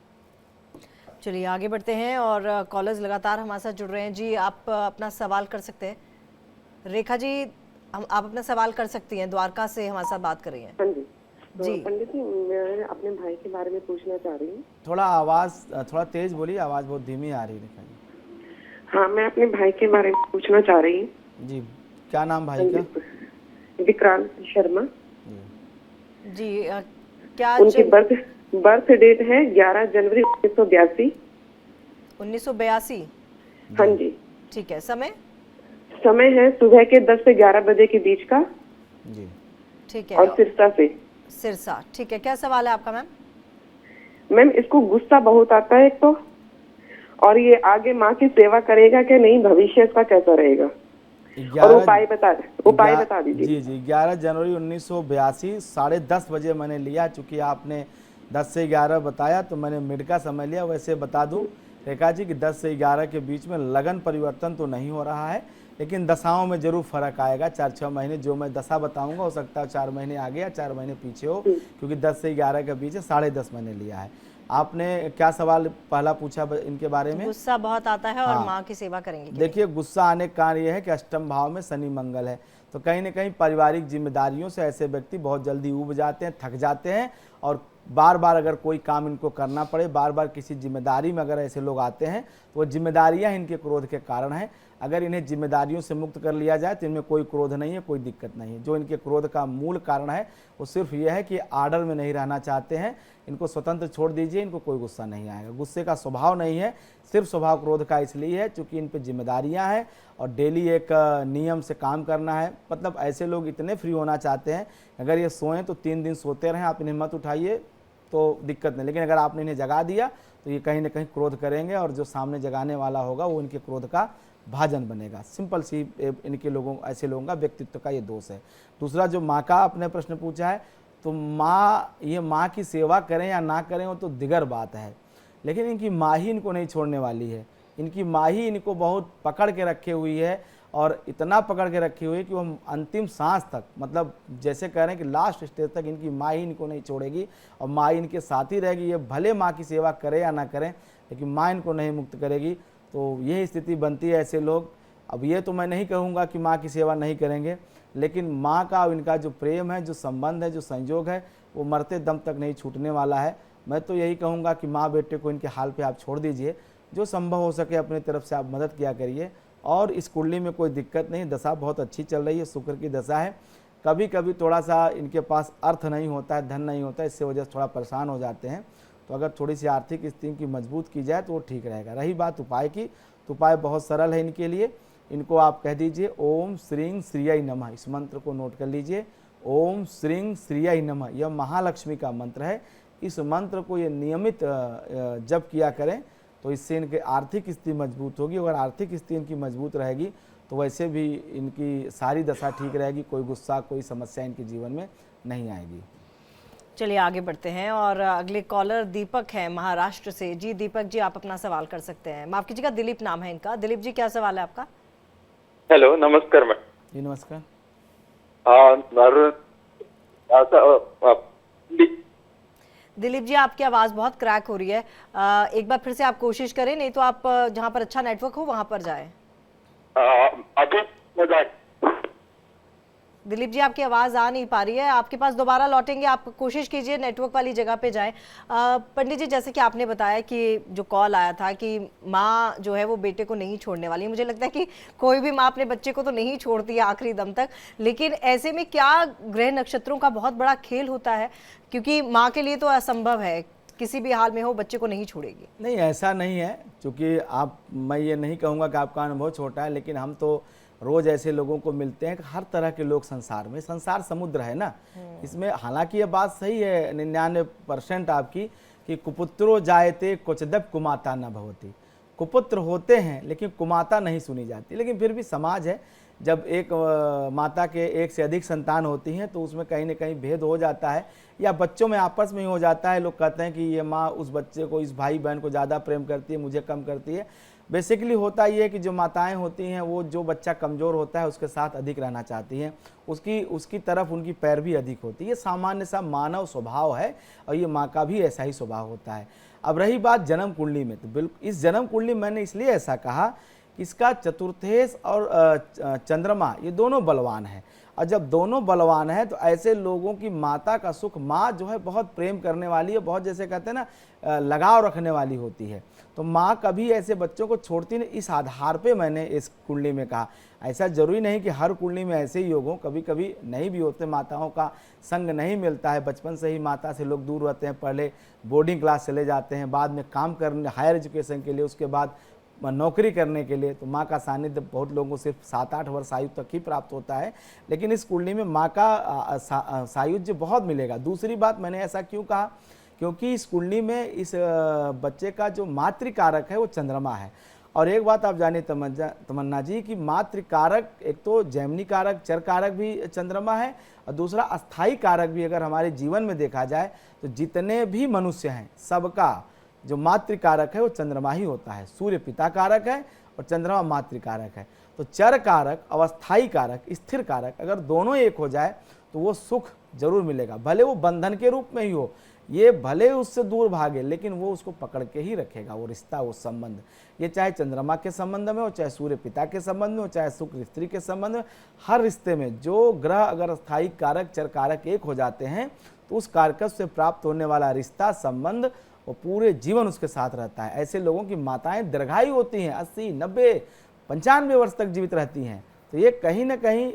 चलिए आगे बढ़ते हैं और कॉलर्स लगातार हमारे साथ जुड़ रहे हैं। जी, आप अपना सवाल कर सकते हैं। रेखा जी, आप अपना सवाल कर सकती हैं, द्वारका से हमारे साथ बात कर रही हैं। हाँ जी। जी पंडित जी, मैं अपने भाई के बारे में पूछना चाह रही हूँ। थोड़ा आवाज़ थोड़ा तेज बोलिए, आवाज़ बहुत धीमी आ रही है रेखा जी। हाँ, मैं अपने भाई के बारे में पूछना चाह रही हूँ। जी, क्या नाम भाई का? विक्रांत शर्मा जी। क्या उनकी बर्थ डेट है 11 जनवरी 1982। 1982? हाँ जी। ठीक है। समय है सुबह के 10 से 11 बजे के बीच का जी। ठीक है। और सिरसा से। सिरसा, ठीक है। क्या सवाल है आपका मैम? मैम, इसको गुस्सा बहुत आता है एक तो, और ये आगे माँ की सेवा करेगा कि नहीं, भविष्य इसका कैसा रहेगा, और उपाय बता दीजिए। जी जी, 11 जनवरी 1982 10:30 बजे मैंने लिया। चूँकि आपने 10 से 11 बताया तो मैंने मिड का समय लिया। वैसे बता दूं रेखा जी कि 10 से 11 के बीच में लगन परिवर्तन तो नहीं हो रहा है, लेकिन दशाओं में जरूर फर्क आएगा। 4-6 महीने जो मैं दशा बताऊंगा हो सकता है 4 महीने आगे या 4 महीने पीछे हो, क्योंकि 10 से 11 के बीच 10.5 महीने लिया है। आपने क्या सवाल पहला पूछा इनके बारे में? गुस्सा बहुत आता है और माँ की सेवा करेंगे। देखिए, गुस्सा आने का कारण यह है कि अष्टम भाव में शनि मंगल है, तो कहीं ना कहीं पारिवारिक जिम्मेदारियों से ऐसे व्यक्ति बहुत जल्दी ऊब जाते हैं, थक जाते हैं और बार बार अगर कोई काम इनको करना पड़े, बार बार किसी जिम्मेदारी में अगर ऐसे लोग आते हैं तो वो जिम्मेदारियां इनके क्रोध के कारण हैं। अगर इन्हें जिम्मेदारियों से मुक्त कर लिया जाए तो इनमें कोई क्रोध नहीं है, कोई दिक्कत नहीं है। जो इनके क्रोध का मूल कारण है वो सिर्फ ये है कि आर्डर में नहीं रहना चाहते हैं। इनको स्वतंत्र छोड़ दीजिए, इनको कोई गुस्सा नहीं आएगा। गुस्से का स्वभाव नहीं है, सिर्फ स्वभाव क्रोध का इसलिए है क्योंकि इन पे जिम्मेदारियां हैं और डेली एक नियम से काम करना है। मतलब ऐसे लोग इतने फ्री होना चाहते हैं, अगर ये सोएं तो 3 दिन सोते रहें, आप इन्हें मत उठाइए तो दिक्कत नहीं, लेकिन अगर आपने इन्हें जगा दिया तो ये कहीं ना कहीं क्रोध करेंगे और जो सामने जगाने वाला होगा वो इनके क्रोध का भाजन बनेगा। सिंपल सी इनके लोगों, ऐसे लोगों का व्यक्तित्व का ये दोष है। दूसरा, जो माँ का आपने प्रश्न पूछा है, तो ये माँ की सेवा करें या ना करें वो तो दिगर बात है, लेकिन इनकी माँ ही इनको नहीं छोड़ने वाली है। इनकी माँ ही इनको बहुत पकड़ के रखे हुई है और इतना पकड़ के रखी हुई है कि वो अंतिम सांस तक, मतलब जैसे कह रहे हैं कि लास्ट स्टेज तक इनकी माँ ही इनको नहीं छोड़ेगी और माँ इनके साथ ही रहेगी। ये भले माँ की सेवा करें या ना करें, लेकिन माँ इनको नहीं मुक्त करेगी। तो यही स्थिति बनती है ऐसे लोग। अब ये तो मैं नहीं कहूँगा कि माँ की सेवा नहीं करेंगे, लेकिन माँ का इनका जो प्रेम है, जो संबंध है, जो संयोग है, वो मरते दम तक नहीं छूटने वाला है। मैं तो यही कहूँगा कि माँ बेटे को इनके हाल पे आप छोड़ दीजिए, जो संभव हो सके अपनी तरफ से आप मदद किया करिए। और इस कुंडली में कोई दिक्कत नहीं, दशा बहुत अच्छी चल रही है, शुक्र की दशा है। कभी कभी थोड़ा सा इनके पास अर्थ नहीं होता है, धन नहीं होता है, इससे वजह से थोड़ा परेशान हो जाते हैं। तो अगर थोड़ी सी आर्थिक स्थिति की मजबूत की जाए तो वो ठीक रहेगा। रही बात उपाय की, तो उपाय बहुत सरल है इनके लिए। इनको आप कह दीजिए ओम श्रीं श्रीय नमः, इस मंत्र को नोट कर लीजिए। ओम श्रीं श्रीय नमः, यह महालक्ष्मी का मंत्र है। इस मंत्र को ये नियमित जप किया करें तो इससे इनके आर्थिक स्थिति मजबूत होगी। अगर आर्थिक स्थिति इनकी मजबूत रहेगी तो वैसे भी इनकी सारी दशा ठीक रहेगी, कोई गुस्सा, कोई समस्या इनके जीवन में नहीं आएगी। चलिए आगे बढ़ते हैं और अगले कॉलर दीपक हैं महाराष्ट्र से। जी दीपक जी, आप अपना सवाल कर सकते हैं। माफ कीजिएगा, दिलीप नाम है इनका। दिलीप जी, क्या सवाल है आपका? हेलो, नमस्कार मैडम। जी नमस्कार। दिलीप जी, आपकी आवाज़ बहुत क्रैक हो रही है, एक बार फिर से आप कोशिश करें, नहीं तो आप जहां पर अच्छा नेटवर्क हो वहां पर जाएं। दिलीप जी, आपकी आवाज़ आ नहीं पा रही है, आपके पास दोबारा लौटेंगे, आप कोशिश कीजिए नेटवर्क वाली जगह पे जाएं। पंडित जी, जैसे कि आपने बताया कि जो कॉल आया था कि माँ जो है वो बेटे को नहीं छोड़ने वाली, मुझे लगता है कि कोई भी माँ अपने बच्चे को तो नहीं छोड़ती है आखिरी दम तक, लेकिन ऐसे में क्या ग्रह नक्षत्रों का बहुत बड़ा खेल होता है, क्योंकि माँ के लिए तो असंभव है, किसी भी हाल में हो बच्चे को नहीं छोड़ेगी। नहीं, ऐसा नहीं है, क्योंकि मैं ये नहीं कहूँगा कि आपका अनुभव छोटा है, लेकिन हम तो रोज ऐसे लोगों को मिलते हैं। हर तरह के लोग संसार में, संसार समुद्र है ना, इसमें हालांकि ये बात सही है 99% आपकी कि कुपुत्रो जायते क्वचिदप कुमाता न भवति। कुपुत्र होते हैं लेकिन कुमाता नहीं सुनी जाती। लेकिन फिर भी समाज है, जब एक माता के एक से अधिक संतान होती हैं तो उसमें कहीं ना कहीं भेद हो जाता है, या बच्चों में आपस में ही हो जाता है। लोग कहते हैं कि ये माँ उस बच्चे को, इस भाई बहन को ज़्यादा प्रेम करती है, मुझे कम करती है। बेसिकली होता ये है कि जो माताएं होती हैं वो जो बच्चा कमज़ोर होता है उसके साथ अधिक रहना चाहती हैं, उसकी तरफ उनकी पैरवी अधिक होती है। ये सामान्य सा मानव स्वभाव है और ये माँ का भी ऐसा ही स्वभाव होता है। अब रही बात जन्म कुंडली में, तो बिल्कुल इस जन्म कुंडली मैंने इसलिए ऐसा कहा, इसका चतुर्थेश और चंद्रमा ये दोनों बलवान हैं, और जब दोनों बलवान हैं तो ऐसे लोगों की माता का सुख, माँ जो है बहुत प्रेम करने वाली है, बहुत जैसे कहते हैं ना लगाव रखने वाली होती है, तो माँ कभी ऐसे बच्चों को छोड़ती नहीं। इस आधार पे मैंने इस कुंडली में कहा। ऐसा जरूरी नहीं कि हर कुंडली में ऐसे ही योग हों, कभी कभी नहीं भी होते, माताओं का संग नहीं मिलता है, बचपन से ही माता से लोग दूर रहते हैं, पहले बोर्डिंग क्लास चले जाते हैं, बाद में काम करने हायर एजुकेशन के लिए, उसके बाद नौकरी करने के लिए, तो माँ का सानिध्य बहुत लोगों को सिर्फ 7-8 वर्ष आयु तक ही प्राप्त होता है। लेकिन इस कुंडली में माँ का सायुज्य बहुत मिलेगा। दूसरी बात मैंने ऐसा क्यों कहा, क्योंकि इस कुंडली में इस बच्चे का जो मातृकारक है वो चंद्रमा है। और एक बात आप जानिए तमन्ना जी कि मातृकारक एक तो जैमिनी कारक, चर कारक भी चंद्रमा है, और दूसरा अस्थाई कारक भी। अगर हमारे जीवन में देखा जाए तो जितने भी मनुष्य हैं सबका जो मातृकारक है वो चंद्रमा ही होता है। सूर्य पिता कारक है और चंद्रमा मातृकारक है। तो चर कारक, अवस्थाई कारक, स्थिर कारक अगर दोनों एक हो जाए तो वो सुख जरूर मिलेगा, भले वो बंधन के रूप में ही हो, ये भले उससे दूर भागे लेकिन वो उसको पकड़ के ही रखेगा, वो रिश्ता, वो संबंध। ये चाहे चंद्रमा के संबंध में हो, चाहे सूर्य पिता के संबंध में हो, चाहे शुक्र स्त्री के संबंध में, हर रिश्ते में जो ग्रह अगर स्थायी कारक, चर कारक एक हो जाते हैं तो उस कारकत से प्राप्त होने वाला रिश्ता संबंध वो पूरे जीवन उसके साथ रहता है। ऐसे लोगों की माताएं दीर्घायु होती हैं, 80, 90, 95 वर्ष तक जीवित रहती हैं। तो ये कहीं ना कहीं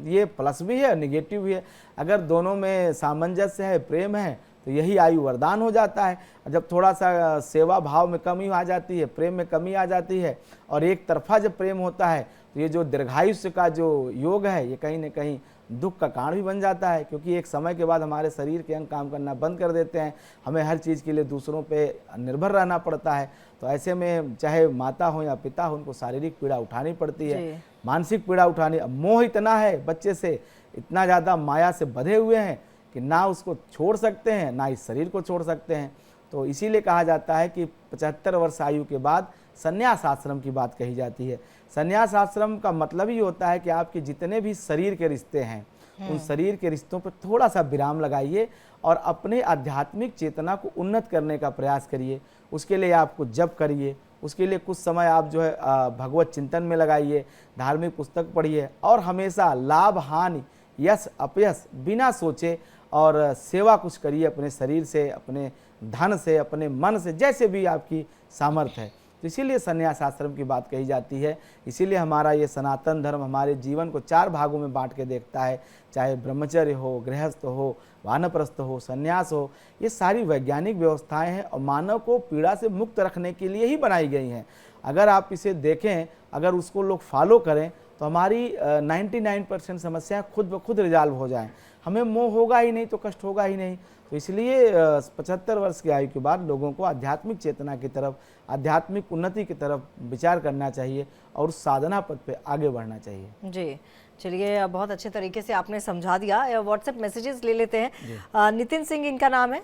ये प्लस भी है और निगेटिव भी है। अगर दोनों में सामंजस्य है, प्रेम है, तो यही आयु वरदान हो जाता है। जब थोड़ा सा सेवा भाव में कमी आ जाती है, प्रेम में कमी आ जाती है और एक तरफा जब प्रेम होता है तो ये जो दीर्घायुष्य का जो योग है ये कहीं ना कहीं दुख का कारण भी बन जाता है, क्योंकि एक समय के बाद हमारे शरीर के अंग काम करना बंद कर देते हैं, हमें हर चीज़ के लिए दूसरों पे निर्भर रहना पड़ता है। तो ऐसे में चाहे माता हो या पिता हो, उनको शारीरिक पीड़ा उठानी पड़ती है, मानसिक पीड़ा उठानी। अब मोह इतना है बच्चे से, इतना ज़्यादा माया से बंधे हुए हैं कि ना उसको छोड़ सकते हैं ना इस शरीर को छोड़ सकते हैं। तो इसीलिए कहा जाता है कि 75 वर्ष आयु के बाद संन्यास आश्रम की बात कही जाती है। संन्यास आश्रम का मतलब ही होता है कि आपके जितने भी शरीर के रिश्ते हैं उन शरीर के रिश्तों पर थोड़ा सा विराम लगाइए और अपने आध्यात्मिक चेतना को उन्नत करने का प्रयास करिए। उसके लिए आपको जप करिए, उसके लिए कुछ समय आप जो है भगवत चिंतन में लगाइए, धार्मिक पुस्तक पढ़िए और हमेशा लाभ हानि, यश अपयश बिना सोचे और सेवा कुछ करिए अपने शरीर से, अपने धन से, अपने मन से, जैसे भी आपकी सामर्थ्य है। तो इसीलिए संन्यास आश्रम की बात कही जाती है। इसीलिए हमारा ये सनातन धर्म हमारे जीवन को 4 भागों में बांट के देखता है, चाहे ब्रह्मचर्य हो, गृहस्थ हो, वानप्रस्थ हो, संन्यास हो। ये सारी वैज्ञानिक व्यवस्थाएं हैं और मानव को पीड़ा से मुक्त रखने के लिए ही बनाई गई हैं। अगर आप इसे देखें, अगर उसको लोग फॉलो करें तो हमारी 99% समस्याएं खुद ब खुद रिजॉल्व हो जाएं। हमें मोह होगा ही नहीं तो कष्ट होगा ही नहीं। तो इसलिए 75 वर्ष की आयु के बाद लोगों को आध्यात्मिक चेतना की तरफ, आध्यात्मिक उन्नति की तरफ विचार करना चाहिए और उस साधना पथ पे आगे बढ़ना चाहिए। जी चलिए, बहुत अच्छे तरीके से आपने समझा दिया। व्हाट्सएप मैसेजेस ले लेते हैं। नितिन सिंह इनका नाम है,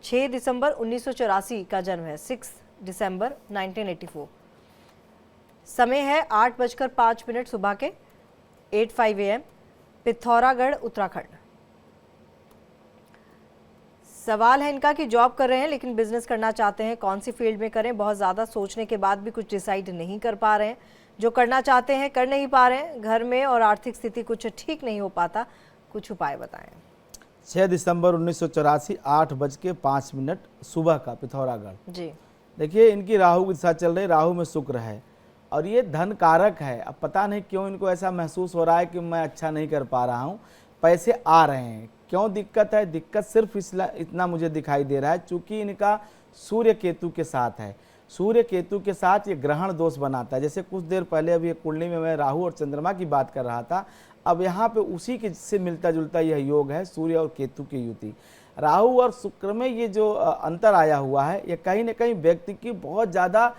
6 दिसंबर 1984 का जन्म है, 6 दिसंबर 1984। समय है 8:05 सुबह के, 8:05 AM, पिथौरागढ़ उत्तराखंड। सवाल है इनका कि जॉब कर रहे हैं लेकिन बिजनेस करना चाहते हैं, कौन सी फील्ड में करें। बहुत ज़्यादा सोचने के बाद भी कुछ डिसाइड नहीं कर पा रहे हैं, जो करना चाहते हैं कर नहीं पा रहे हैं, घर में और आर्थिक स्थिति कुछ ठीक नहीं हो पाता, कुछ उपाय बताएं। 6 दिसंबर 1984, 8:05 सुबह का, पिथौरागढ़। जी देखिए, इनकी राहु की दिशा चल रही, राहु में शुक्र है और ये धन कारक है। अब पता नहीं क्यों इनको ऐसा महसूस हो रहा है कि मैं अच्छा नहीं कर पा रहा हूँ, पैसे आ रहे हैं। क्यों दिक्कत है? दिक्कत सिर्फ इतना मुझे दिखाई दे रहा है चूंकि इनका सूर्य केतु के साथ है। सूर्य केतु के साथ ये ग्रहण दोष बनाता है। जैसे कुछ देर पहले अभी कुंडली में मैं राहु और चंद्रमा की बात कर रहा था, अब यहाँ पे उसी के से मिलता जुलता यह योग है, सूर्य और केतु की युति। राहु और शुक्र में ये जो अंतर आया हुआ है, ये कहीं ना कहीं व्यक्ति की बहुत ज़्यादा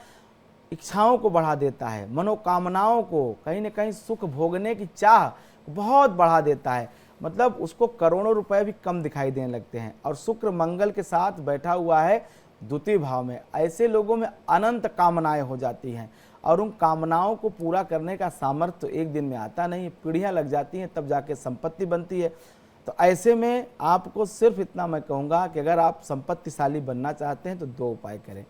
इच्छाओं को बढ़ा देता है, मनोकामनाओं को, कहीं ना कहीं सुख भोगने की चाह बहुत बढ़ा देता है। मतलब उसको करोड़ों रुपए भी कम दिखाई देने लगते हैं। और शुक्र मंगल के साथ बैठा हुआ है द्वितीय भाव में। ऐसे लोगों में अनंत कामनाएं हो जाती हैं और उन कामनाओं को पूरा करने का सामर्थ्य तो एक दिन में आता नहीं, पीढ़ियां लग जाती हैं, तब जाके संपत्ति बनती है। तो ऐसे में आपको सिर्फ इतना मैं कहूँगा कि अगर आप संपत्तिशाली बनना चाहते हैं तो 2 उपाय करें।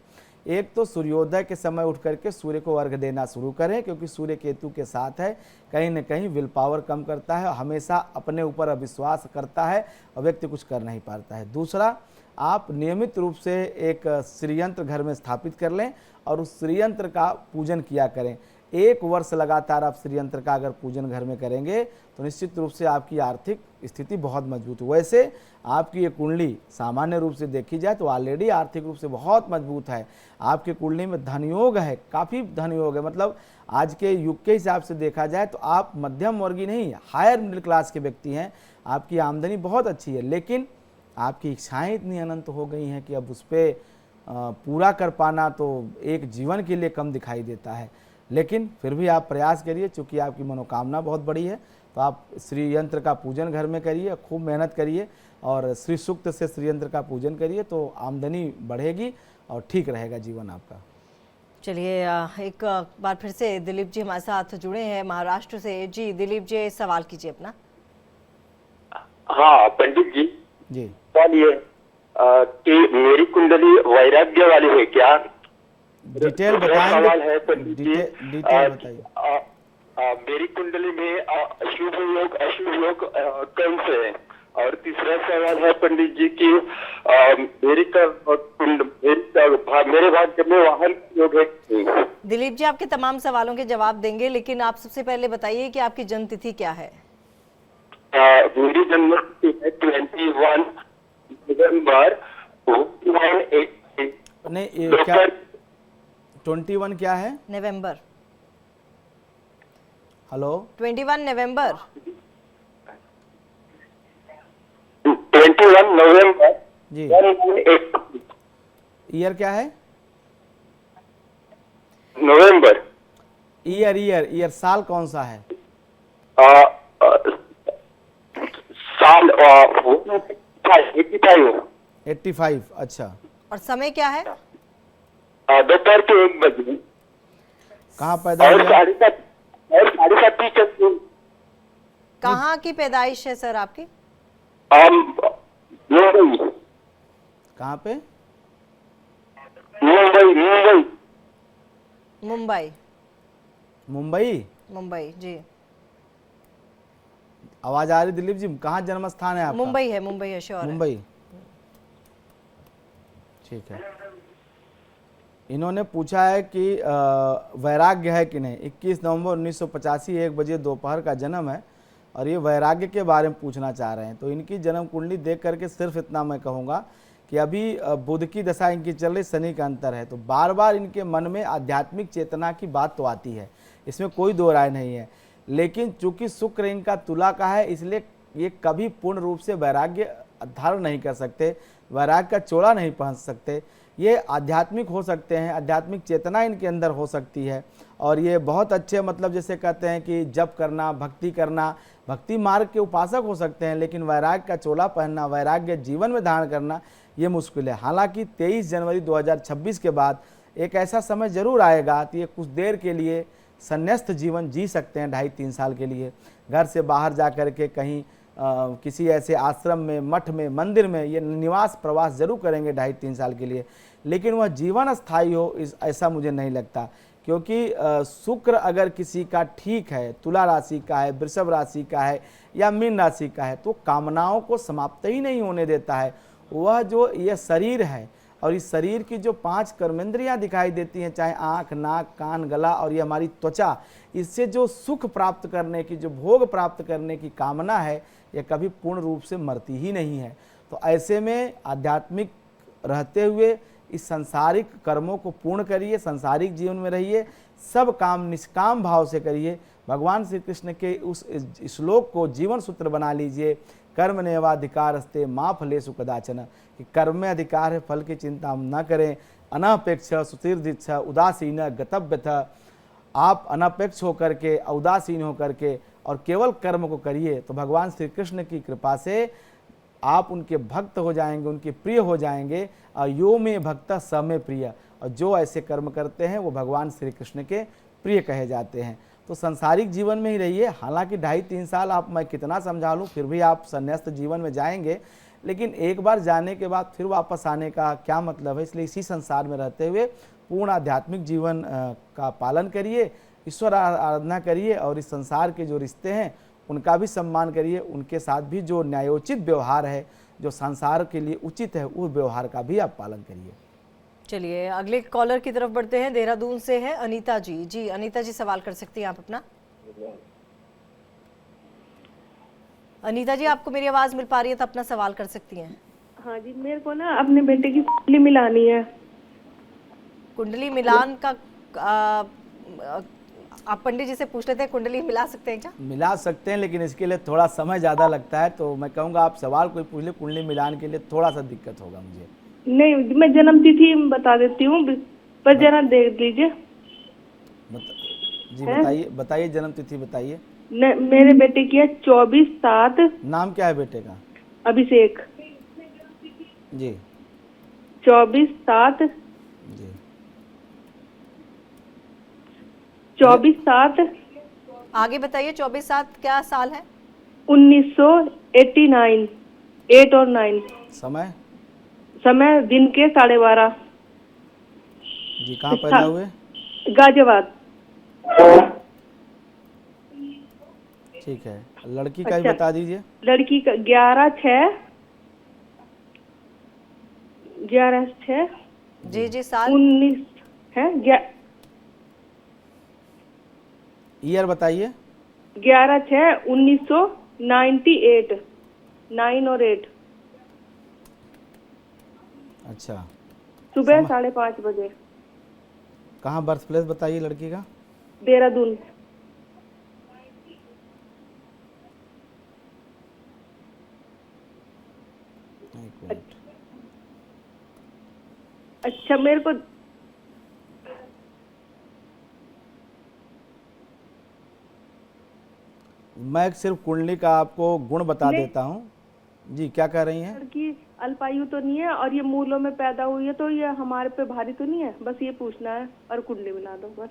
एक तो सूर्योदय के समय उठ करके सूर्य को अर्घ देना शुरू करें, क्योंकि सूर्य केतु के साथ है, कहीं न कहीं विल पावर कम करता है, हमेशा अपने ऊपर अविश्वास करता है और व्यक्ति कुछ कर नहीं पाता है। दूसरा, आप नियमित रूप से एक श्रीयंत्र घर में स्थापित कर लें और उस श्रीयंत्र का पूजन किया करें। 1 वर्ष लगातार आप श्रीयंत्र का अगर पूजन घर में करेंगे तो निश्चित रूप से आपकी आर्थिक स्थिति बहुत मजबूत है। वैसे आपकी ये कुंडली सामान्य रूप से देखी जाए तो ऑलरेडी आर्थिक रूप से बहुत मजबूत है। आपकी कुंडली में धन योग है, काफ़ी धन योग है। मतलब आज के युग के हिसाब से देखा जाए तो आप मध्यम वर्गीय नहीं, हायर मिडिल क्लास के व्यक्ति हैं। आपकी आमदनी बहुत अच्छी है, लेकिन आपकी इच्छाएँ इतनी अनंत हो गई हैं कि अब उस पर पूरा कर पाना तो एक जीवन के लिए कम दिखाई देता है। लेकिन फिर भी आप प्रयास करिए, चूँकि आपकी मनोकामना बहुत बड़ी है, तो आप श्री यंत्र का पूजन घर में करिए, खूब मेहनत करिए और श्री सूक्त से श्री यंत्र का पूजन करिए, तो आमदनी बढ़ेगी और ठीक रहेगा जीवन आपका। चलिए, एक बार फिर से दिलीप जी हमारे साथ जुड़े हैं महाराष्ट्र से। जी दिलीप जी, सवाल कीजिए अपना। हाँ पंडित जी, सवाल ये कि मेरी कुंडली वैराग्य वाली है क्या? डिटेल बताएंगे? सवाल है पंडित जी, डिटेल बताइए। मेरी कुंडली में शुभ योग अशुभ योग कौन से है और तीसरा सवाल है पंडित जी की मेरे भाग्य में वाहन योग है। दिलीप जी आपके तमाम सवालों के जवाब देंगे, लेकिन आप सबसे पहले बताइए कि आपकी जन्म तिथि क्या है। मेरी जन्म तिथि है 21 नवंबर 1980। नहीं क्या 21 क्या है? नवंबर। हेलो 21 नवंबर। 21 नवंबर जी। 1980। ईयर क्या है? नवंबर। ईयर साल कौन सा है? साल 85। 85। अच्छा, और समय क्या है? दोपहर के 1 बजे। कहाँ पैदा और हुए? 7:30 कहाँ की पैदाइश है सर आपकी? मुंबई। कहाँ पे? मुंबई। मुंबई। मुंबई। मुंबई जी। आवाज आ रही दिलीप जी? कहाँ जन्म स्थान है आपका? मुंबई है, श्योर है। मुंबई। ठीक है। इन्होंने पूछा है कि वैराग्य है कि नहीं। 21 नवंबर 1985 1 बजे दोपहर का जन्म है और ये वैराग्य के बारे में पूछना चाह रहे हैं। तो इनकी जन्म कुंडली देख करके सिर्फ इतना मैं कहूँगा कि अभी बुध की दशा इनकी चल रही, शनि का अंतर है, तो बार बार इनके मन में आध्यात्मिक चेतना की बात तो आती है, इसमें कोई दो राय नहीं है। लेकिन चूंकि शुक्र इनका तुला का है, इसलिए ये कभी पूर्ण रूप से वैराग्य धारण नहीं कर सकते, वैराग्य का चोला नहीं पहन सकते। ये आध्यात्मिक हो सकते हैं, आध्यात्मिक चेतना इनके अंदर हो सकती है और ये बहुत अच्छे मतलब जैसे कहते हैं कि जप करना, भक्ति करना, भक्ति मार्ग के उपासक हो सकते हैं, लेकिन वैराग्य का चोला पहनना, वैराग्य जीवन में धारण करना ये मुश्किल है। हालांकि 23 जनवरी 2026 के बाद एक ऐसा समय जरूर आएगा कि ये कुछ देर के लिए संन्यस्त जीवन जी सकते हैं, 2.5-3 साल के लिए घर से बाहर जा कर के कहीं किसी ऐसे आश्रम में, मठ में, मंदिर में ये निवास प्रवास जरूर करेंगे 2.5-3 साल के लिए, लेकिन वह जीवन स्थायी हो ऐसा मुझे नहीं लगता। क्योंकि शुक्र अगर किसी का ठीक है, तुला राशि का है, वृषभ राशि का है या मीन राशि का है, तो कामनाओं को समाप्त ही नहीं होने देता है। वह जो यह शरीर है और इस शरीर की जो 5 कर्मेंद्रियां दिखाई देती हैं, चाहे आँख, नाक, कान, गला और ये हमारी त्वचा, इससे जो सुख प्राप्त करने की, जो भोग प्राप्त करने की कामना है, यह कभी पूर्ण रूप से मरती ही नहीं है। तो ऐसे में आध्यात्मिक रहते हुए इस सांसारिक कर्मों को पूर्ण करिए, सांसारिक जीवन में रहिए, सब काम निष्काम भाव से करिए। भगवान श्री कृष्ण के उस श्लोक को जीवन सूत्र बना लीजिए, कर्म नेवाधिकारस्ते माँ फलेषु कदाचन, कि कर्म में अधिकार है, फल की चिंता हम न करें। अनपेक्ष सुतीर्दिच्छ उदासीन गतव्यथ, आप अनपेक्ष होकर के, उदासीन होकर के और केवल कर्म को करिए, तो भगवान श्री कृष्ण की कृपा से आप उनके भक्त हो जाएंगे, उनके प्रिय हो जाएंगे। यो में भक्त स में प्रिय, और जो ऐसे कर्म करते हैं वो भगवान श्री कृष्ण के प्रिय कहे जाते हैं। तो संसारिक जीवन में ही रहिए। हालांकि 2.5-3 साल आप मैं कितना समझा लूँ फिर भी आप संन्यस्त जीवन में जाएंगे, लेकिन एक बार जाने के बाद फिर वापस आने का क्या मतलब है। इसलिए इसी संसार में रहते हुए पूर्ण आध्यात्मिक जीवन का पालन करिए, ईश्वर आराधना करिए और इस संसार के जो रिश्ते हैं उनका भी सम्मान करिए, उनके साथ भी जो न्यायोचित व्यवहार है, जो संसार के लिए उचित है, उस व्यवहार का भी आप पालन करिए। चलिए अगले कॉलर की तरफ बढ़ते हैं। देहरादून से है अनीता जी। जी अनीता जी सवाल कर सकती हैं आप अपना। अनीता जी आपको मेरी आवाज मिल पा रही है तो अपना सवाल कर सकती हैं। हाँ जी, मेरे को ना अपने बेटे की कुंडली मिलानी है। कुंडली मिलान का आप पंडित जी से पूछ लेते हैं, कुंडली मिला सकते हैं क्या? मिला सकते हैं, लेकिन इसके लिए थोड़ा समय ज़्यादा लगता है, तो मैं कहूँगा आप सवाल कोई पूछ ले। कुंडली मिलान के लिए थोड़ा सा दिक्कत होगा मुझे। नहीं, मैं जन्म तिथि बता देती हूँ, पर जरा देख लीजिए। जी बताइए, बताइए जन्म तिथि बताइए। मेरे बेटे की है 24/7। नाम क्या है बेटे का? अभिषेक जी। 24/7 जी। 24/7 आगे बताइए। 24/7 क्या साल है? 1989। 8 और 9। समय दिन के 12:30। जी। कहाँ पैदा हुए? गाजियाबाद। ठीक है, लड़की का भी बता दीजिए। लड़की का 11/6 जी साल 19 है। ईयर बताइए। 11/6/1998 9 और 8 अच्छा, सुबह 5:30 बजे। कहाँ बर्थ प्लेस बताइए लड़की का। देहरादून। एक मिनट। अच्छा, मेरे को मैं सिर्फ कुंडली का आपको गुण बता देता हूँ। जी, क्या कह रही हैं? लड़की अल्पायु तो नहीं है और ये मूलों में पैदा हुई है, तो ये हमारे पे भारी तो नहीं है? बस ये पूछना है और कुंडली बना दो बस।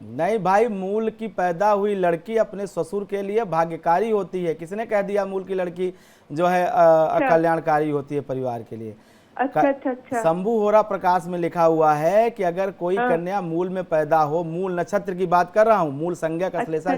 नहीं भाई, मूल की पैदा हुई लड़की अपने ससुर के लिए भाग्यकारी होती है। किसने कह दिया मूल की लड़की जो है कल्याणकारी होती है परिवार के लिए? अच्छा। शंभु होरा प्रकाश में लिखा हुआ है कि अगर कोई कन्या मूल में पैदा हो, मूल नक्षत्र की बात कर रहा हूँ, मूल संज्ञा का श्लेषा,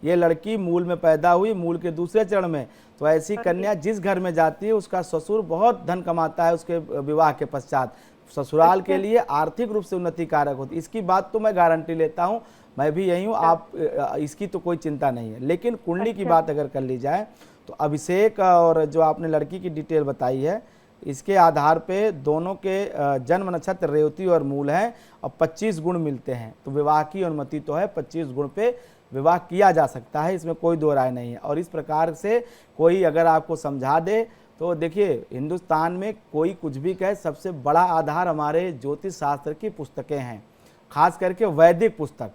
ये लड़की मूल में पैदा हुई, मूल के दूसरे चरण में, तो ऐसी कन्या जिस घर में जाती है उसका ससुर बहुत धन कमाता है उसके विवाह के पश्चात, ससुराल के लिए आर्थिक रूप से उन्नति कारक होती है। इसकी बात तो मैं गारंटी लेता हूँ, मैं भी यही हूँ, आप इसकी तो कोई चिंता नहीं है। लेकिन कुंडली की बात अगर कर ली जाए तो अभिषेक और जो आपने लड़की की डिटेल बताई है, इसके आधार पे दोनों के जन्म नक्षत्र रेवती और मूल हैं और 25 गुण मिलते हैं, तो विवाह की अनुमति तो है। 25 गुण पे विवाह किया जा सकता है, इसमें कोई दो राय नहीं है। और इस प्रकार से कोई अगर आपको समझा दे तो देखिए, हिंदुस्तान में कोई कुछ भी कहे, सबसे बड़ा आधार हमारे ज्योतिष शास्त्र की पुस्तकें हैं, खास करके वैदिक पुस्तक।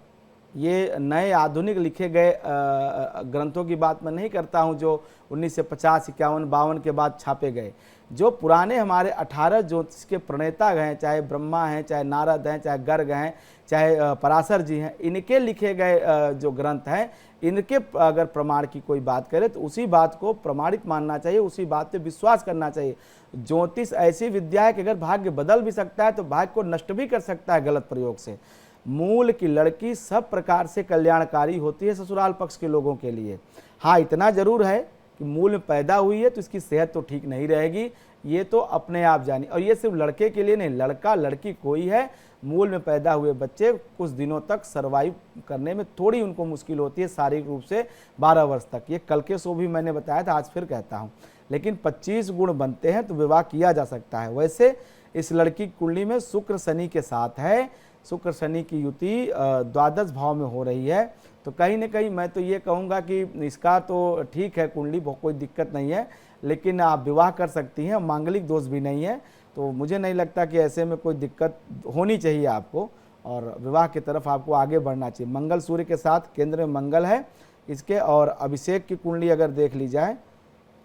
ये नए आधुनिक लिखे गए ग्रंथों की बात मैं नहीं करता हूँ जो 1950, 51, 52 के बाद छापे गए। जो पुराने हमारे 18 ज्योतिष के प्रणेता हैं, चाहे ब्रह्मा हैं, चाहे नारद हैं, चाहे गर्ग हैं, चाहे पराशर जी हैं, इनके लिखे गए जो ग्रंथ हैं, इनके अगर प्रमाण की कोई बात करे तो उसी बात को प्रमाणित मानना चाहिए, उसी बात पे विश्वास करना चाहिए। ज्योतिष ऐसी विद्या है कि अगर भाग्य बदल भी सकता है तो भाग्य को नष्ट भी कर सकता है गलत प्रयोग से। मूल की लड़की सब प्रकार से कल्याणकारी होती है ससुराल पक्ष के लोगों के लिए। हाँ, इतना जरूर है कि मूल में पैदा हुई है तो इसकी सेहत तो ठीक नहीं रहेगी, ये तो अपने आप जानी। और ये सिर्फ लड़के के लिए नहीं, लड़का लड़की कोई है, मूल में पैदा हुए बच्चे कुछ दिनों तक सरवाइव करने में थोड़ी उनको मुश्किल होती है शारीरिक रूप से 12 वर्ष तक। ये कल के शो भी मैंने बताया था, आज फिर कहता हूँ। लेकिन 25 गुण बनते हैं तो विवाह किया जा सकता है। वैसे इस लड़की की कुंडली में शुक्र शनि के साथ है, शुक्र शनि की युति द्वादश भाव में हो रही है, तो कहीं ना कहीं मैं तो ये कहूँगा कि इसका तो ठीक है, कुंडली कोई दिक्कत नहीं है, लेकिन आप विवाह कर सकती हैं, मांगलिक दोष भी नहीं है, तो मुझे नहीं लगता कि ऐसे में कोई दिक्कत होनी चाहिए आपको, और विवाह की तरफ आपको आगे बढ़ना चाहिए। मंगल सूर्य के साथ केंद्र में मंगल है इसके। और अभिषेक की कुंडली अगर देख ली जाए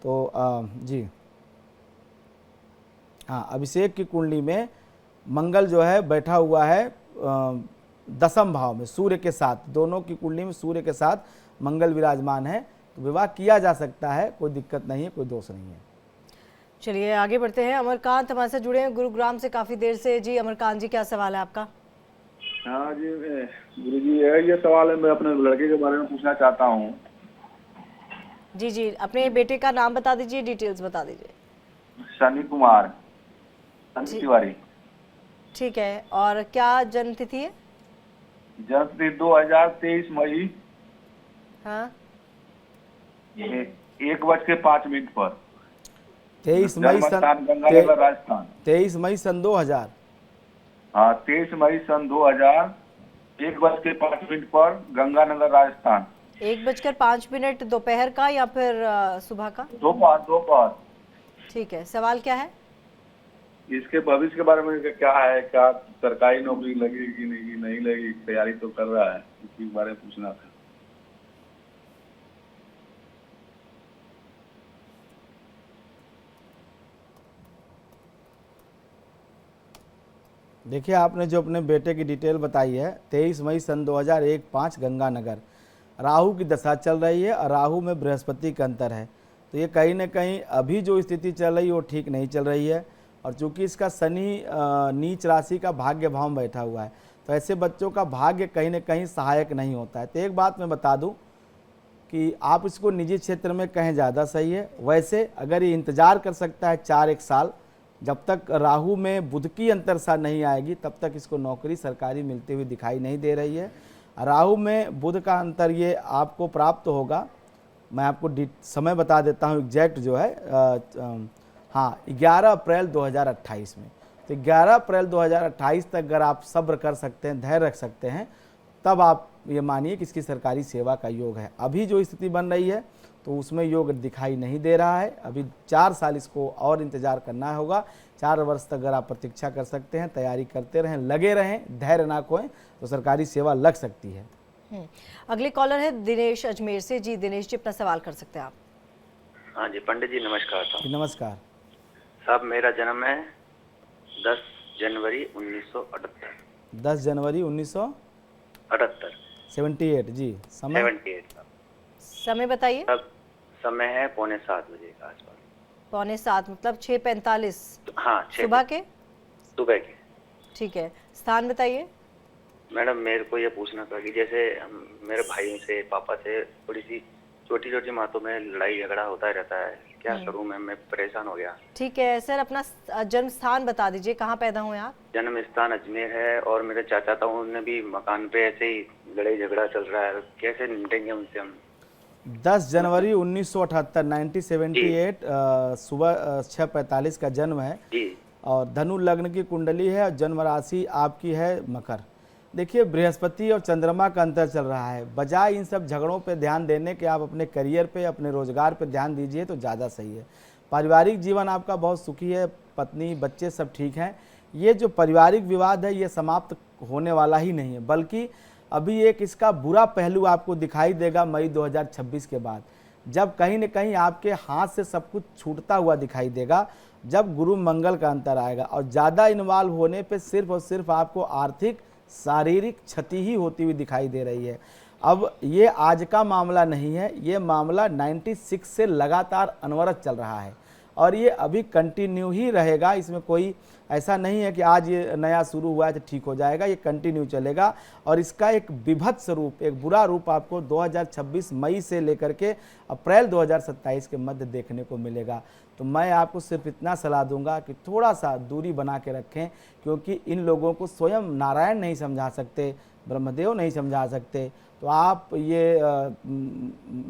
तो जी हाँ, अभिषेक की कुंडली में मंगल जो है बैठा हुआ है 10वें भाव में सूर्य के साथ, दोनों की कुंडली में सूर्य के साथ मंगल विराजमान है, तो विवाह किया जा सकता है, कोई दिक्कत नहीं है, कोई दोष नहीं है। चलिए आगे बढ़ते हैं। अमरकांत हमारे साथ जुड़े हैं गुरुग्राम से काफी देर से। जी अमरकांत जी, क्या सवाल है आपका? हाँ जी गुरु जी, ये सवाल है, मैं अपने लड़के के बारे में पूछना चाहता हूँ। जी, अपने बेटे का नाम बता दीजिए, डिटेल्स बता दीजिए। शनि कुमार, शनि तिवारी। ठीक है, और क्या जन्म तिथि है? जन्म तिथि 2023 मई। हाँ, 1:05 पर। 23 मई गंगानगर राजस्थान। 23 मई सन 2000। हाँ, 23 मई सन 2000, 1:05 पर, गंगानगर राजस्थान। 1:05 दोपहर का या फिर सुबह का? दोपहर। ठीक है, सवाल क्या है? इसके भविष्य के बारे में क्या है, क्या सरकारी नौकरी लगेगी नहीं लगेगी, तैयारी तो कर रहा है, इसके बारे में पूछना था। देखिए, आपने जो अपने बेटे की डिटेल बताई है, 23 मई सन 2001, 5 गंगानगर, राहु की दशा चल रही है और राहु में बृहस्पति का अंतर है, तो ये कहीं ना कहीं अभी जो स्थिति चल रही है वो ठीक नहीं चल रही है। और चूंकि इसका शनि नीच राशि का भाग्य भाव में बैठा हुआ है, तो ऐसे बच्चों का भाग्य कहीं ना कहीं सहायक नहीं होता है। तो एक बात मैं बता दूं कि आप इसको निजी क्षेत्र में कहें ज़्यादा सही है। वैसे अगर ये इंतज़ार कर सकता है 4-1 साल, जब तक राहु में बुध की अंतरसा नहीं आएगी तब तक इसको नौकरी सरकारी मिलती हुई दिखाई नहीं दे रही है। राहु में बुध का अंतर ये आपको प्राप्त होगा, मैं आपको समय बता देता हूँ एग्जैक्ट जो है, हाँ 11 अप्रैल 2028 में। तो 11 अप्रैल 2028 तक अगर आप सब्र कर सकते हैं, धैर्य रख सकते हैं, तब आप ये मानिए कि इसकी सरकारी सेवा का योग है। अभी जो स्थिति बन रही है तो उसमें योग दिखाई नहीं दे रहा है। अभी 4 साल इसको और इंतज़ार करना होगा। 4 वर्ष तक अगर आप प्रतीक्षा कर सकते हैं, तैयारी करते रहें, लगे रहें, धैर्य ना खोएं, तो सरकारी सेवा लग सकती है। अगले कॉलर है दिनेश अजमेर से। जी दिनेश जी, अपना सवाल कर सकते हैं आप। हाँ जी पंडित जी नमस्कार। नमस्कार साहब, मेरा जन्म है 10 जनवरी 1978। 10 जनवरी 1978। 78 जी। समय 78। समय बताइए। तब समय है 6:45 बजे के आसपास। 6:45 मतलब 6:45। हाँ, सुबह के। सुबह के। ठीक है, स्थान बताइए। मैडम मेरे को ये पूछना था कि जैसे मेरे भाई से, पापा से थोड़ी सी छोटी छोटी बातों में लड़ाई झगड़ा होता रहता है, क्या करूं मैं परेशान हो गया। ठीक है सर, अपना जन्म स्थान बता दीजिए, कहाँ पैदा हुए आप? जन्म स्थान अजमेर है, और मेरे चाचा था उन्होंने भी मकान पे ऐसे ही लड़ाई झगड़ा चल रहा है, कैसे निपटेंगे उनसे हम? 10 जनवरी 1978 1978 सुबह 6:45 का जन्म है जी। और धनु लग्न की कुंडली है और जन्म राशि आपकी है मकर। देखिए बृहस्पति और चंद्रमा का अंतर चल रहा है। बजाय इन सब झगड़ों पे ध्यान देने के आप अपने करियर पे, अपने रोजगार पे ध्यान दीजिए तो ज़्यादा सही है। पारिवारिक जीवन आपका बहुत सुखी है, पत्नी बच्चे सब ठीक हैं। ये जो पारिवारिक विवाद है ये समाप्त होने वाला ही नहीं है, बल्कि अभी एक इसका बुरा पहलू आपको दिखाई देगा मई 2026 के बाद, जब कहीं न कहीं आपके हाथ से सब कुछ छूटता हुआ दिखाई देगा, जब गुरु मंगल का अंतर आएगा। और ज़्यादा इन्वॉल्व होने पे सिर्फ और सिर्फ आपको आर्थिक शारीरिक क्षति ही होती हुई दिखाई दे रही है। अब ये आज का मामला नहीं है, ये मामला 96 से लगातार अनवरत चल रहा है और ये अभी कंटिन्यू ही रहेगा। इसमें कोई ऐसा नहीं है कि आज ये नया शुरू हुआ है तो ठीक हो जाएगा, ये कंटिन्यू चलेगा। और इसका एक विभत्स रूप, एक बुरा रूप आपको 2026 मई से लेकर के अप्रैल 2027 के मध्य देखने को मिलेगा। तो मैं आपको सिर्फ इतना सलाह दूंगा कि थोड़ा सा दूरी बना के रखें, क्योंकि इन लोगों को स्वयं नारायण नहीं समझा सकते, ब्रह्मदेव नहीं समझा सकते, तो आप ये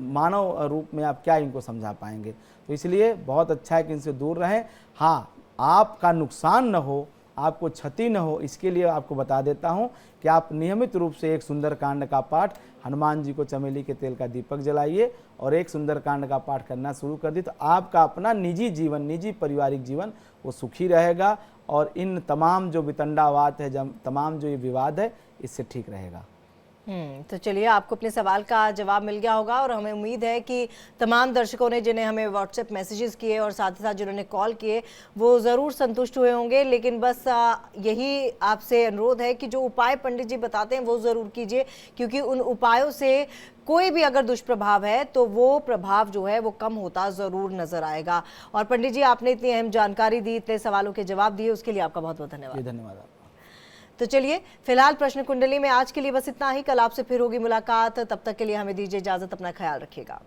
मानव रूप में आप क्या इनको समझा पाएंगे। तो इसलिए बहुत अच्छा है कि इनसे दूर रहें। हाँ, आपका नुकसान न हो, आपको क्षति न हो, इसके लिए आपको बता देता हूँ कि आप नियमित रूप से एक सुंदरकांड का पाठ, हनुमान जी को चमेली के तेल का दीपक जलाइए और एक सुंदरकांड का पाठ करना शुरू कर दी, तो आपका अपना निजी जीवन, निजी पारिवारिक जीवन वो सुखी रहेगा और इन तमाम जो वितंडावाद है, तमाम जो ये विवाद है, इससे ठीक रहेगा। तो चलिए, आपको अपने सवाल का जवाब मिल गया होगा और हमें उम्मीद है कि तमाम दर्शकों ने जिन्हें हमें व्हाट्सएप मैसेजेस किए और साथ ही साथ जिन्होंने कॉल किए वो ज़रूर संतुष्ट हुए होंगे। लेकिन बस यही आपसे अनुरोध है कि जो उपाय पंडित जी बताते हैं वो ज़रूर कीजिए, क्योंकि उन उपायों से कोई भी अगर दुष्प्रभाव है तो वो प्रभाव जो है वो कम होता ज़रूर नजर आएगा। और पंडित जी, आपने इतनी अहम जानकारी दी, इतने सवालों के जवाब दिए, उसके लिए आपका बहुत बहुत धन्यवाद। धन्यवाद। तो चलिए, फिलहाल प्रश्न कुंडली में आज के लिए बस इतना ही। कल आपसे फिर होगी मुलाकात, तब तक के लिए हमें दीजिए इजाजत, अपना ख्याल रखिएगा।